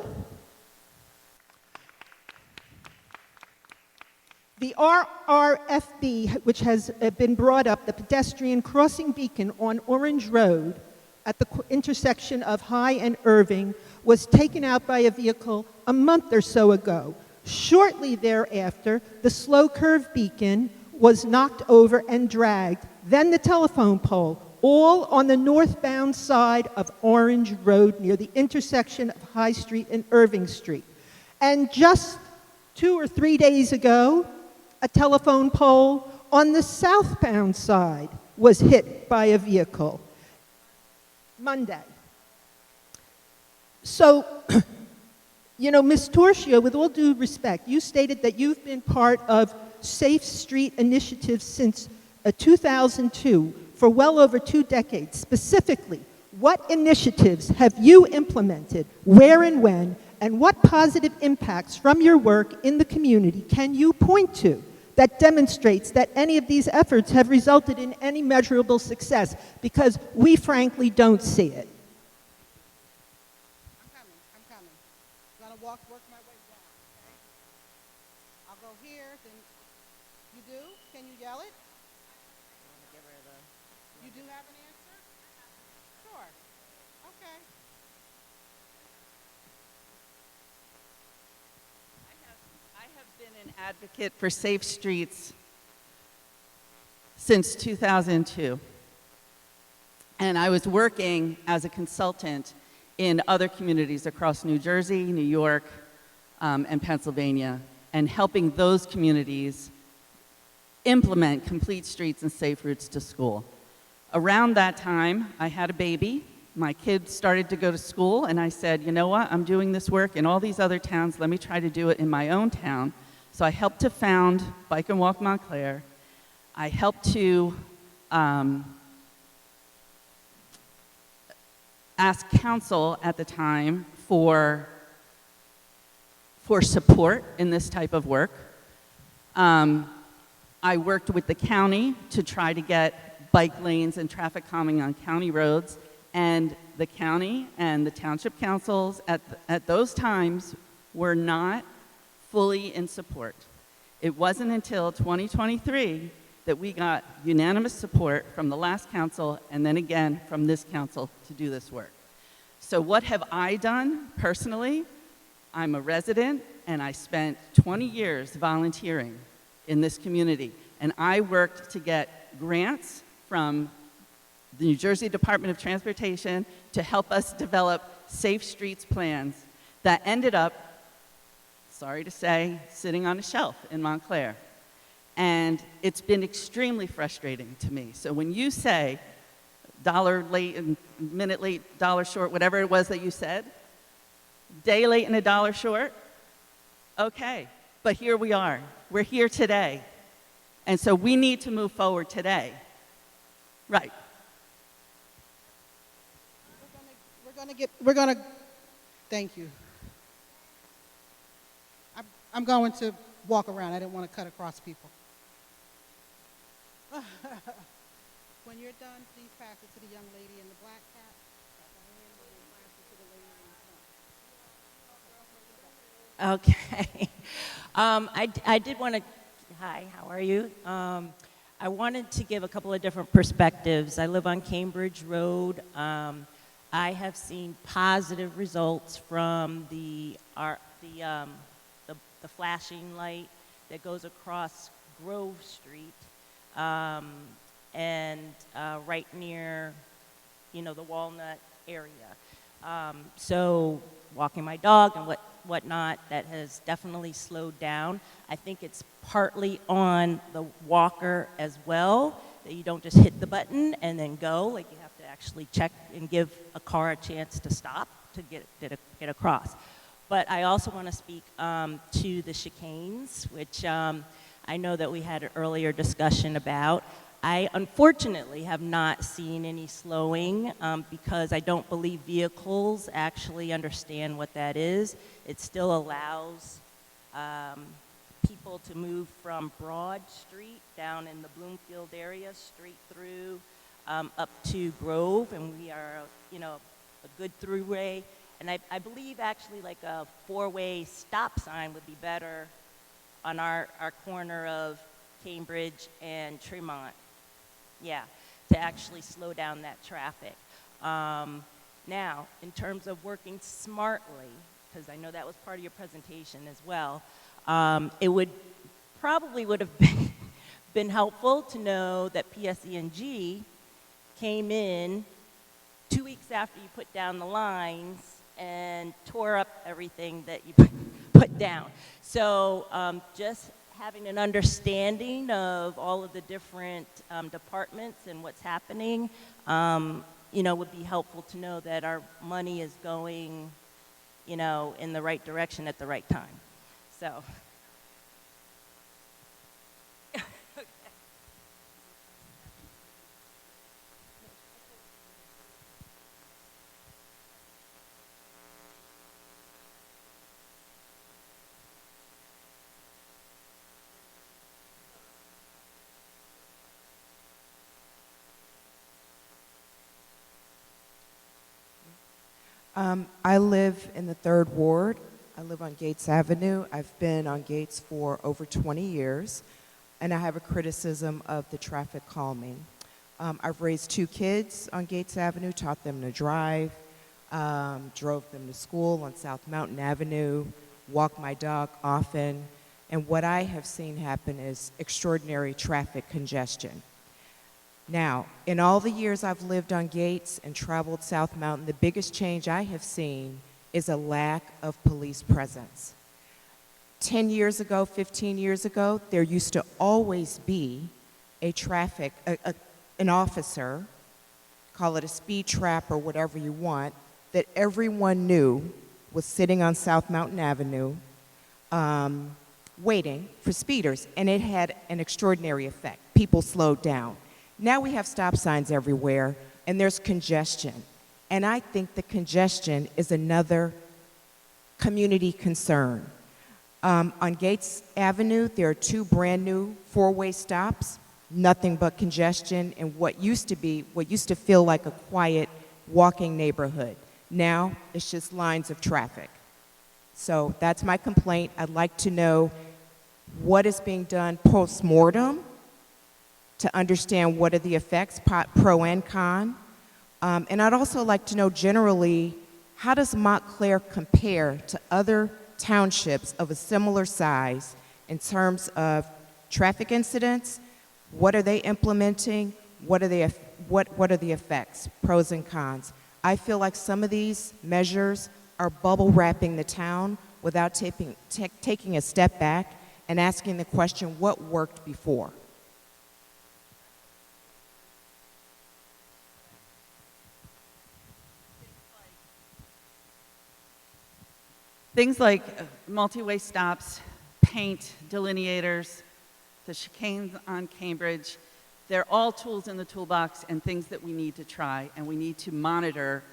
Speaker 19: The RRFB, which has been brought up, the pedestrian crossing beacon on Orange Road at the intersection of High and Irving, was taken out by a vehicle a month or so ago. Shortly thereafter, the slow curve beacon was knocked over and dragged, then the telephone pole, all on the northbound side of Orange Road near the intersection of High Street and Irving Street. And just 2 or 3 days ago, a telephone pole on the southbound side was hit by a vehicle. Monday. So, you know, Ms. Torchio, with all due respect, you stated that you've been part of Safe Street initiatives since 2002 for well over 2 decades. Specifically, what initiatives have you implemented, where and when, and what positive impacts from your work in the community can you point to that demonstrates that any of these efforts have resulted in any measurable success? Because we frankly don't see it.
Speaker 2: I'm coming. I'm gonna work my way down, okay? I'll go here, then, you do? Can you yell it? You do have an answer? Sure, okay.
Speaker 10: I have been an advocate for safe streets since 2002. And I was working as a consultant in other communities across New Jersey, New York, and Pennsylvania, and helping those communities implement complete streets and safe routes to school. Around that time, I had a baby. My kids started to go to school, and I said, you know what, I'm doing this work in all these other towns, let me try to do it in my own town. So I helped to found Bike and Walk Montclair. I helped to ask council at the time for support in this type of work. I worked with the county to try to get bike lanes and traffic calming on county roads, and the county and the township councils at those times were not fully in support. It wasn't until 2023 that we got unanimous support from the last council and then again from this council to do this work. So what have I done personally? I'm a resident and I spent 20 years volunteering in this community, and I worked to get grants from the New Jersey Department of Transportation to help us develop safe streets plans that ended up, sorry to say, sitting on a shelf in Montclair. And it's been extremely frustrating to me. So when you say $1 late and minute late, $1 short, whatever it was that you said, day late and $1 short, okay, but here we are. We're here today. And so we need to move forward today. Right.
Speaker 2: Thank you. I'm going to walk around. I didn't want to cut across people. When you're done, please pass it to the young lady in the black cap.
Speaker 20: Okay. I did want to, hi, how are you? I wanted to give a couple of different perspectives. I live on Cambridge Road. I have seen positive results from the flashing light that goes across Grove Street and right near, you know, the Walnut area. So walking my dog and whatnot, that has definitely slowed down. I think it's partly on the walker as well, that you don't just hit the button and then go. Like you have to actually check and give a car a chance to stop to get across. But I also want to speak to the chicanes, which I know that we had an earlier discussion about. I unfortunately have not seen any slowing because I don't believe vehicles actually understand what that is. It still allows people to move from Broad Street down in the Bloomfield area straight through up to Grove, and we are, you know, a good throughway. And I believe actually like a four-way stop sign would be better on our corner of Cambridge and Tremont. Yeah, to actually slow down that traffic. Now, in terms of working smartly, because I know that was part of your presentation as well, it would have been helpful to know that PSE&G came in 2 weeks after you put down the lines and tore up everything that you put down. So just having an understanding of all of the different departments and what's happening, you know, would be helpful to know that our money is going, you know, in the right direction at the right time. So.
Speaker 21: I live in the 3rd Ward. I live on Gates Avenue. I've been on Gates for over 20 years, and I have a criticism of the traffic calming. I've raised 2 kids on Gates Avenue, taught them to drive, drove them to school on South Mountain Avenue, walk my dog often, and what I have seen happen is extraordinary traffic congestion. Now, in all the years I've lived on Gates and traveled South Mountain, the biggest change I have seen is a lack of police presence. 10 years ago, 15 years ago, there used to always be an officer, call it a speed trap or whatever you want, that everyone knew was sitting on South Mountain Avenue waiting for speeders, and it had an extraordinary effect. People slowed down. Now we have stop signs everywhere, and there's congestion. And I think the congestion is another community concern. On Gates Avenue, there are 2 brand new 4-way stops, nothing but congestion, and what used to feel like a quiet walking neighborhood. Now it's just lines of traffic. So that's my complaint. I'd like to know what is being done post-mortem to understand what are the effects, pro and con. And I'd also like to know generally, how does Montclair compare to other townships of a similar size in terms of traffic incidents? What are they implementing? What are the effects, pros and cons? I feel like some of these measures are bubble wrapping the town without taking a step back and asking the question, what worked before?
Speaker 10: Things like multi-way stops, paint, delineators, the chicanes on Cambridge, they're all tools in the toolbox and things that we need to try, and we need to monitor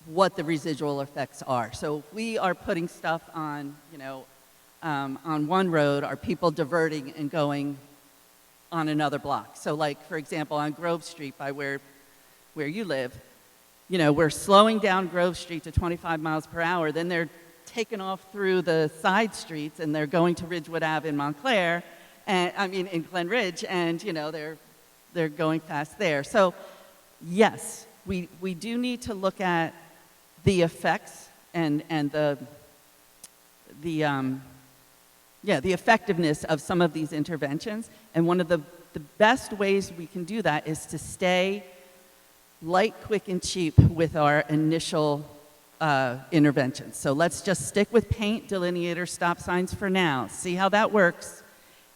Speaker 10: what the residual effects are. So if we are putting stuff on, you know, on one road, are people diverting and going on another block? So like, for example, on Grove Street by where you live, you know, we're slowing down Grove Street to 25 miles per hour, then they're taking off through the side streets and they're going to Ridgewood Ave in Montclair, and I mean in Glen Ridge, and you know, they're going fast there. So yes, we do need to look at the effects and the effectiveness of some of these interventions, and one of the best ways we can do that is to stay
Speaker 5: light, quick, and cheap with our initial interventions. So let's just stick with paint, delineator, stop signs for now. See how that works.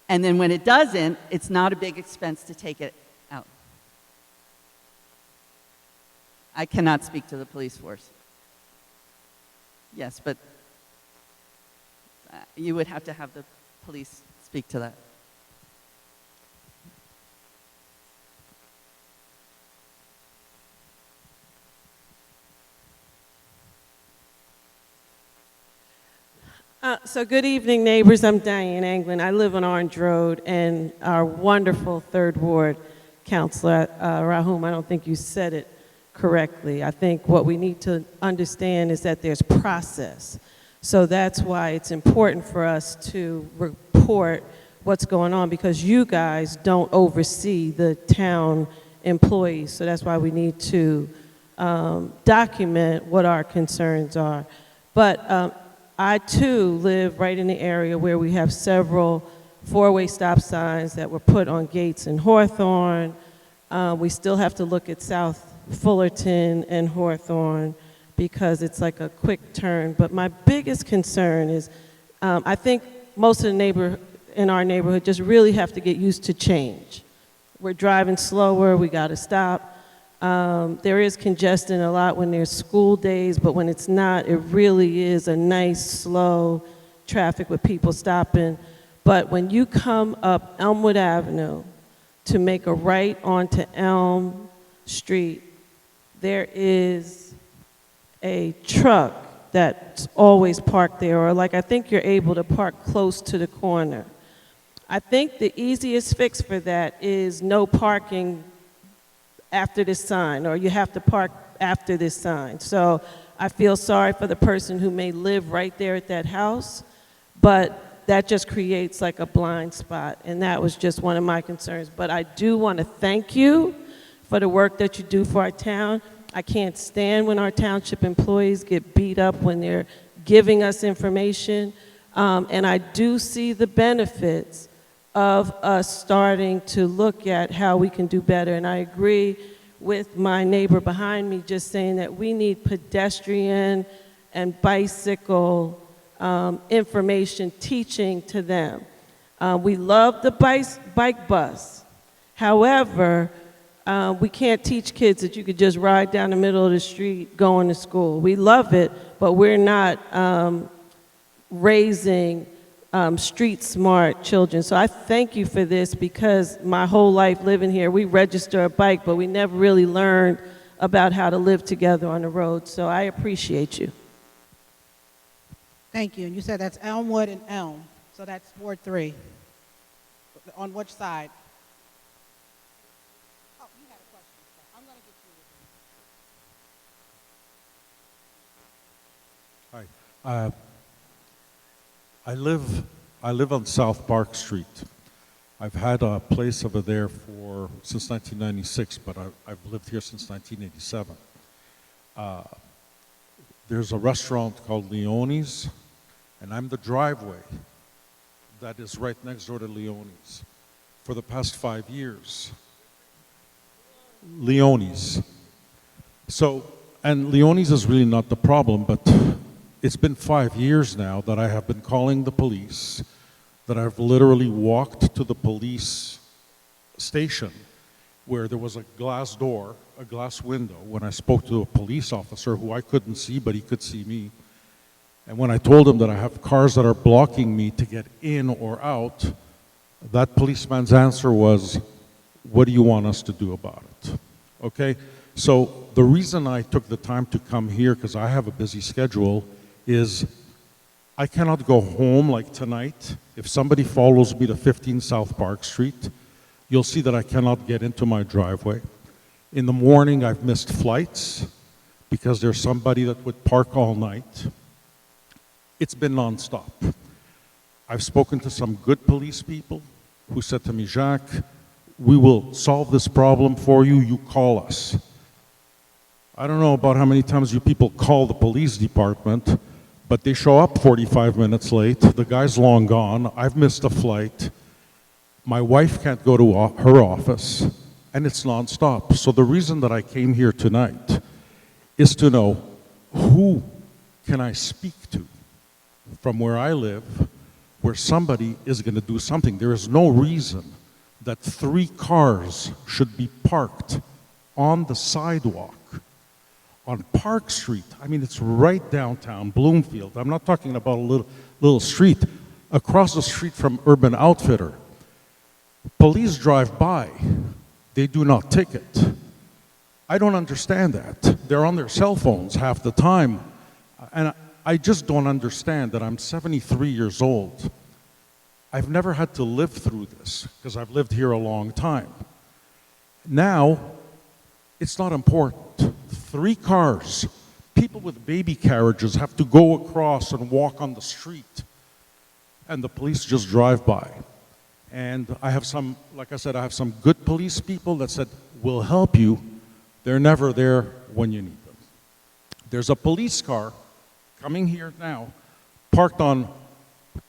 Speaker 5: And then when it doesn't, it's not a big expense to take it out. I cannot speak to the police force. Yes, but you would have to have the police speak to that.
Speaker 22: So good evening, neighbors. I'm Diane Anglin. I live on Orange Road, and our wonderful Third Ward Councilor, Rahum, I don't think you said it correctly. I think what we need to understand is that there's process. So that's why it's important for us to report what's going on, because you guys don't oversee the town employees. So that's why we need to document what our concerns are. But I too live right in the area where we have several four-way stop signs that were put on gates in Hawthorne. We still have to look at South Fullerton and Hawthorne because it's like a quick turn. But my biggest concern is I think most of the neighbor in our neighborhood just really have to get used to change. We're driving slower, we gotta stop. There is congestion a lot when there's school days, but when it's not, it really is a nice, slow traffic with people stopping. But when you come up Elmwood Avenue to make a right onto Elm Street, there is a truck that's always parked there, or like I think you're able to park close to the corner. I think the easiest fix for that is no parking after this sign, or you have to park after this sign. So I feel sorry for the person who may live right there at that house, but that just creates like a blind spot, and that was just one of my concerns. But I do want to thank you for the work that you do for our town. I can't stand when our township employees get beat up when they're giving us information, and I do see the benefits of us starting to look at how we can do better. And I agree with my neighbor behind me just saying that we need pedestrian and bicycle information teaching to them. We love the bike bus. However, we can't teach kids that you could just ride down the middle of the street going to school. We love it, but we're not raising street smart children. So I thank you for this, because my whole life living here, we register a bike, but we never really learned about how to live together on the road. So I appreciate you.
Speaker 2: Thank you. And you said that's Elmwood and Elm. So that's Ward 3. On which side? Oh, you had a question. I'm going to get you.
Speaker 23: Hi. I live on South Park Street. I've had a place over there since 1996, but I've lived here since 1987. There's a restaurant called Leone's, and I'm the driveway that is right next door to Leone's for the past 5 years. Leone's. So, and Leone's is really not the problem, but it's been 5 years now that I have been calling the police, that I've literally walked to the police station where there was a glass door, a glass window, when I spoke to a police officer who I couldn't see, but he could see me. And when I told him that I have cars that are blocking me to get in or out, that policeman's answer was, "What do you want us to do about it?" Okay? So the reason I took the time to come here, because I have a busy schedule, is I cannot go home like tonight. If somebody follows me to 15 South Park Street, you'll see that I cannot get into my driveway. In the morning, I've missed flights because there's somebody that would park all night. It's been nonstop. I've spoken to some good police people who said to me, "Jacques, we will solve this problem for you, you call us." I don't know about how many times you people call the police department, but they show up 45 minutes late. The guy's long gone. I've missed a flight. My wife can't go to her office. and it's nonstop. So the reason that I came here tonight is to know who can I speak to from where I live, where somebody is going to do something. There is no reason that 3 cars should be parked on the sidewalk on Park Street. I mean, it's right downtown Bloomfield. I'm not talking about a little street. Across the street from Urban Outfitter, police drive by. They do not ticket. I don't understand that. They're on their cell phones half the time. And I just don't understand that. I'm 73 years old. I've never had to live through this because I've lived here a long time. Now, it's not important. 3 cars, people with baby carriages have to go across and walk on the street, and the police just drive by. And I have some, like I said, I have some good police people that said, we'll help you. They're never there when you need them. There's a police car coming here now, parked on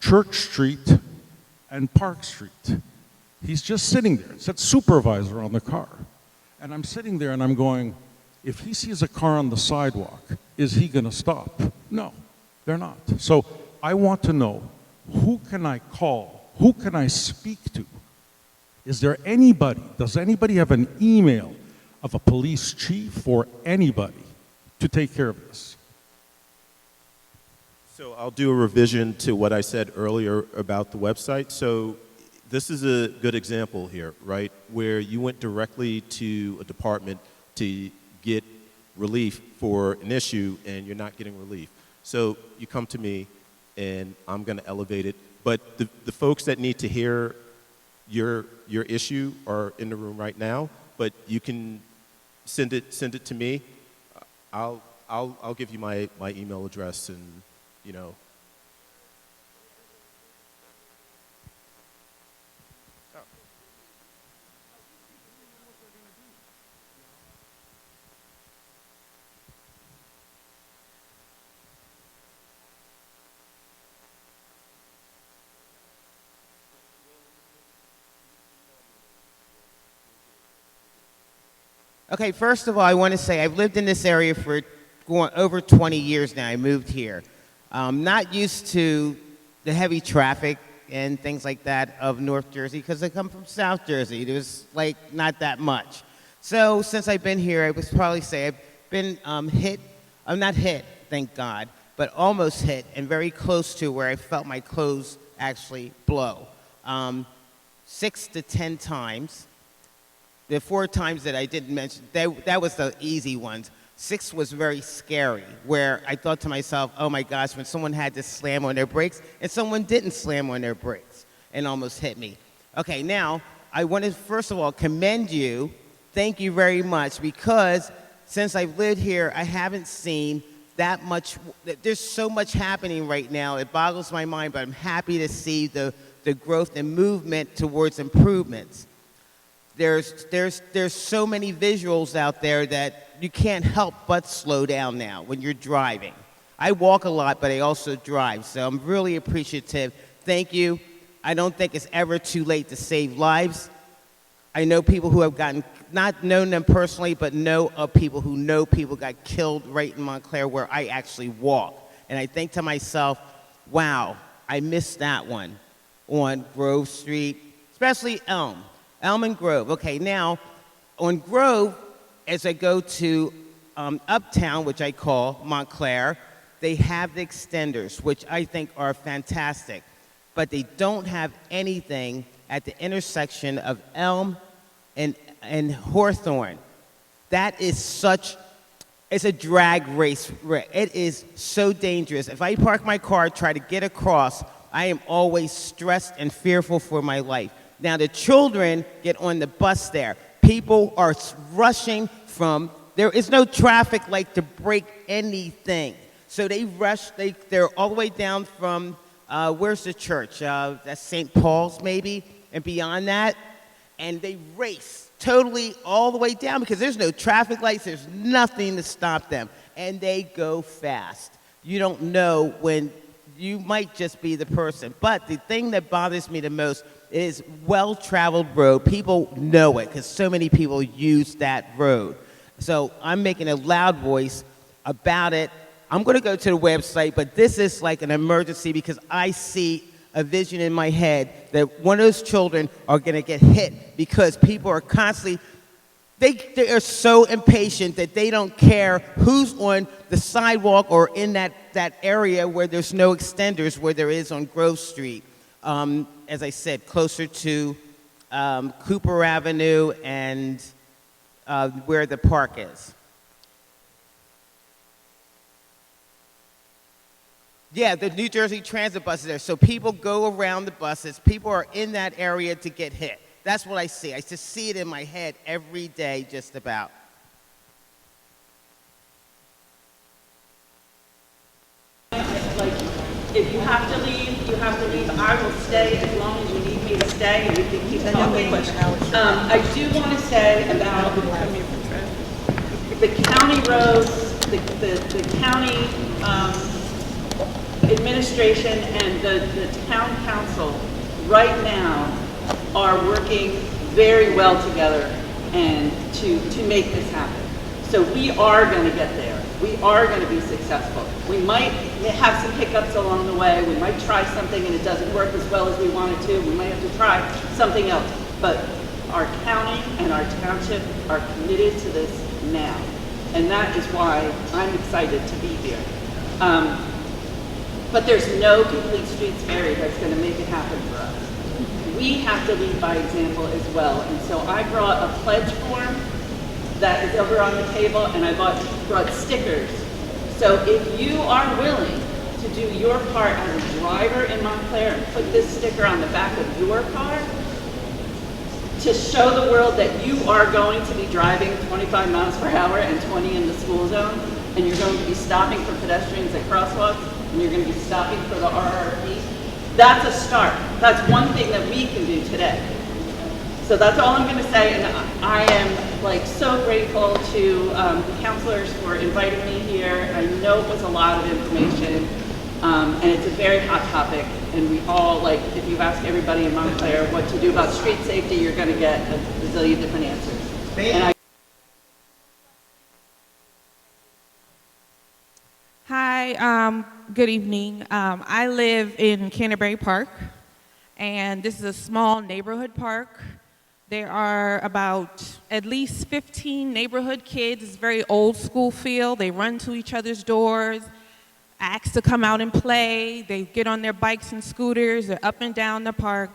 Speaker 23: Church Street and Park Street. He's just sitting there. It said supervisor on the car. And I'm sitting there and I'm going, if he sees a car on the sidewalk, is he going to stop? No, they're not. So I want to know, who can I call? Who can I speak to? Is there anybody, does anybody have an email of a police chief or anybody to take care of this?
Speaker 1: So I'll do a revision to what I said earlier about the website. So this is a good example here, right, where you went directly to a department to get relief for an issue and you're not getting relief. So you come to me and I'm going to elevate it. But the folks that need to hear your issue are in the room right now, but you can send it to me. I'll give you my email address and, you know.
Speaker 6: Okay, first of all, I want to say I've lived in this area for going over 20 years now. I moved here. Not used to the heavy traffic and things like that of North Jersey because I come from South Jersey. There's like not that much. So since I've been here, I would probably say I've been hit, I'm not hit, thank God, but almost hit and very close to where I felt my clothes actually blow. 6 to 10 times. The 4 times that I didn't mention, that was the easy ones. 6 was very scary, where I thought to myself, oh my gosh, when someone had to slam on their brakes and someone didn't slam on their brakes and almost hit me. Okay, now, I want to first of all commend you. Thank you very much, because since I've lived here, I haven't seen that much. There's so much happening right now. It boggles my mind, but I'm happy to see the growth and movement towards improvements. There's so many visuals out there that you can't help but slow down now when you're driving. I walk a lot, but I also drive, so I'm really appreciative. Thank you. I don't think it's ever too late to save lives. I know people who have gotten, not known them personally, but know of people who know people got killed right in Montclair where I actually walk. And I think to myself, wow, I missed that one on Grove Street, especially Elm and Grove. Okay, now, on Grove, as I go to Uptown, which I call Montclair, they have the extenders, which I think are fantastic, but they don't have anything at the intersection of Elm and Hawthorne. That is such, it's a drag race. It is so dangerous. If I park my car, try to get across, I am always stressed and fearful for my life. Now, the children get on the bus there. People are rushing from, there is no traffic light to break anything. So they rush, they're all the way down from, where's the church? That's St. Paul's maybe, and beyond that. And they race totally all the way down because there's no traffic lights, there's nothing to stop them. And they go fast. You don't know when you might just be the person. But the thing that bothers me the most, It is well-traveled road. People know it because so many people use that road. So I'm making a loud voice about it. I'm going to go to the website, but this is like an emergency because I see a vision in my head that one of those children are going to get hit because people are constantly, they are so impatient that they don't care who's on the sidewalk or in that area where there's no extenders where there is on Grove Street. As I said, closer to Cooper Avenue and where the park is. Yeah, the New Jersey Transit buses there. So people go around the buses. People are in that area to get hit. That's what I see. I just see it in my head every day, just about.
Speaker 10: Like, if you have to leave, you have to leave. I will stay as long as you need me to stay, and we can keep talking. I do want to say about the county roads, the county administration and the town council right now are working very well together and to make this happen. So we are going to get there. We are going to be successful. We might have some hiccups along the way. We might try something and it doesn't work as well as we wanted to. We might have to try something else. But our county and our township are committed to this now. And that is why I'm excited to be here. But there's no complete streets area that's going to make it happen for us. We have to lead by example as well. And so I brought a pledge form that is over on the table, and I brought stickers. So if you are willing to do your part as a driver in Montclair and put this sticker on the back of your car to show the world that you are going to be driving 25 miles per hour and 20 in the school zone, and you're going to be stopping for pedestrians at crosswalks, and you're going to be stopping for the RRP, that's a start. That's one thing that we can do today. So that's all I'm going to say, and I am like so grateful to the counselors for inviting me here. I know it was a lot of information, and it's a very hot topic, and we all, like, if you ask everybody in Montclair what to do about street safety, you're going to get a zillion different answers.
Speaker 7: Hi, good evening. I live in Canterbury Park, and this is a small neighborhood park. There are about at least 15 neighborhood kids. It's a very old school feel. They run to each other's doors, ask to come out and play. They get on their bikes and scooters. They're up and down the park.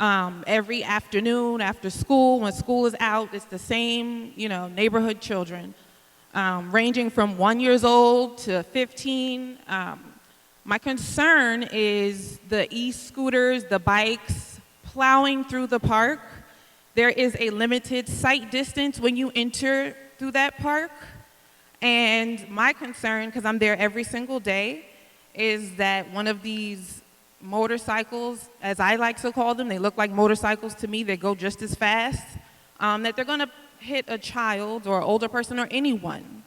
Speaker 7: Every afternoon after school, when school is out, it's the same, neighborhood children. Ranging from 1 year old to 15. My concern is the e-scooters, the bikes, plowing through the park. There is a limited sight distance when you enter through that park. And my concern, because I'm there every single day, is that one of these motorcycles, as I like to call them, they look like motorcycles to me, they go just as fast, that they're going to hit a child or older person or anyone.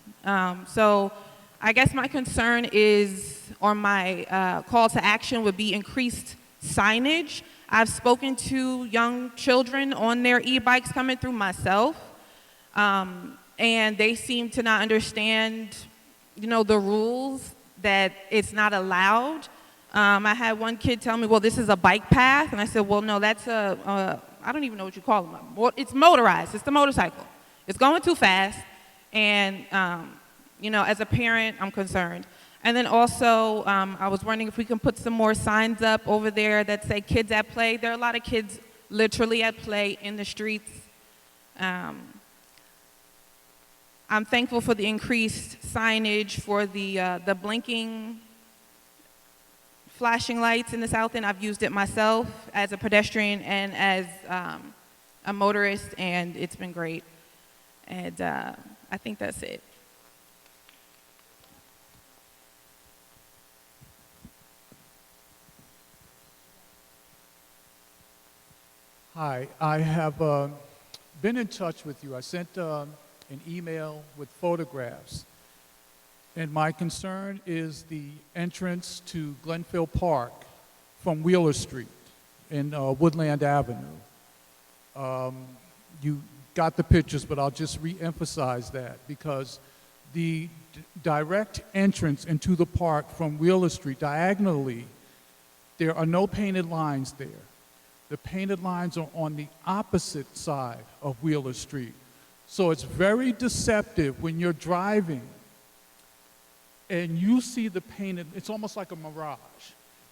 Speaker 7: So I guess my concern is, or my call to action would be increased signage. I've spoken to young children on their e-bikes coming through myself, and they seem to not understand, the rules, that it's not allowed. I had one kid tell me, well, this is a bike path, and I said, well, no, that's I don't even know what you call them. It's motorized. It's the motorcycle. It's going too fast, and, as a parent, I'm concerned. And then also, I was wondering if we can put some more signs up over there that say kids at play. There are a lot of kids literally at play in the streets. I'm thankful for the increased signage for the blinking flashing lights in the South End. I've used it myself as a pedestrian and as a motorist, and it's been great. And I think that's it.
Speaker 8: Hi, I have been in touch with you. I sent an email with photographs. And my concern is the entrance to Glenfield Park from Wheeler Street. in Woodland Avenue. You got the pictures, but I'll just re-emphasize that because the direct entrance into the park from Wheeler Street diagonally, there are no painted lines there. The painted lines are on the opposite side of Wheeler Street. So it's very deceptive when you're driving and you see the painted, it's almost like a mirage.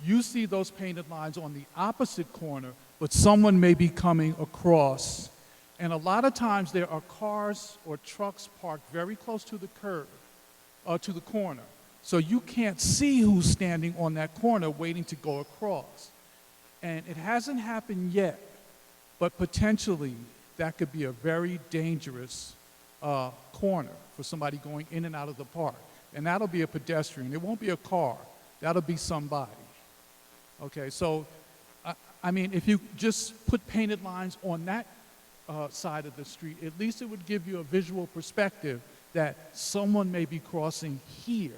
Speaker 8: You see those painted lines on the opposite corner, but someone may be coming across. And a lot of times there are cars or trucks parked very close to the curb, to the corner. So you can't see who's standing on that corner waiting to go across. And it hasn't happened yet, but potentially that could be a very dangerous corner for somebody going in and out of the park. And that'll be a pedestrian. It won't be a car. That'll be somebody. Okay, so, I mean, if you just put painted lines on that side of the street, at least it would give you a visual perspective that someone may be crossing here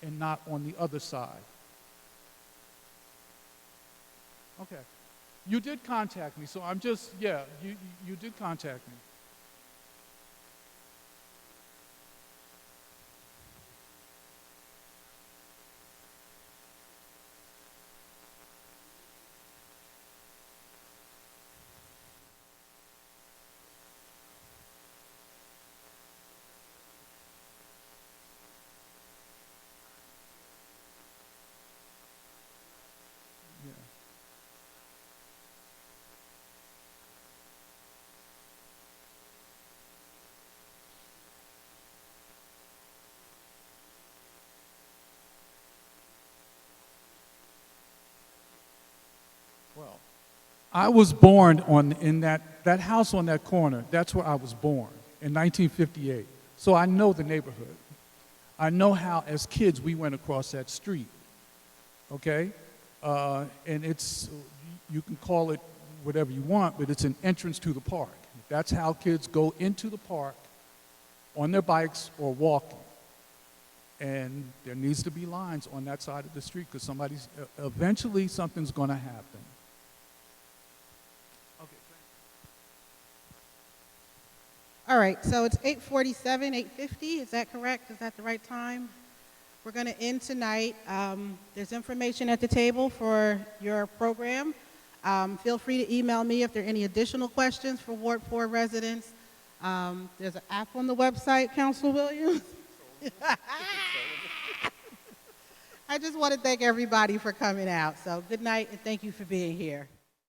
Speaker 8: and not on the other side. Okay. You did contact me, so I'm just, yeah, you did contact me. Well, I was born in that house on that corner. That's where I was born in 1958. So I know the neighborhood. I know how, as kids, we went across that street. Okay? And it's, you can call it whatever you want, but it's an entrance to the park. That's how kids go into the park on their bikes or walking. And there needs to be lines on that side of the street because eventually something's going to happen.
Speaker 2: All right, so it's 8:47, 8:50, is that correct? Is that the right time? We're going to end tonight. There's information at the table for your program. Feel free to email me if there are any additional questions for Ward 4 residents. There's an app on the website, Councilor Williams. I just want to thank everybody for coming out. So good night and thank you for being here.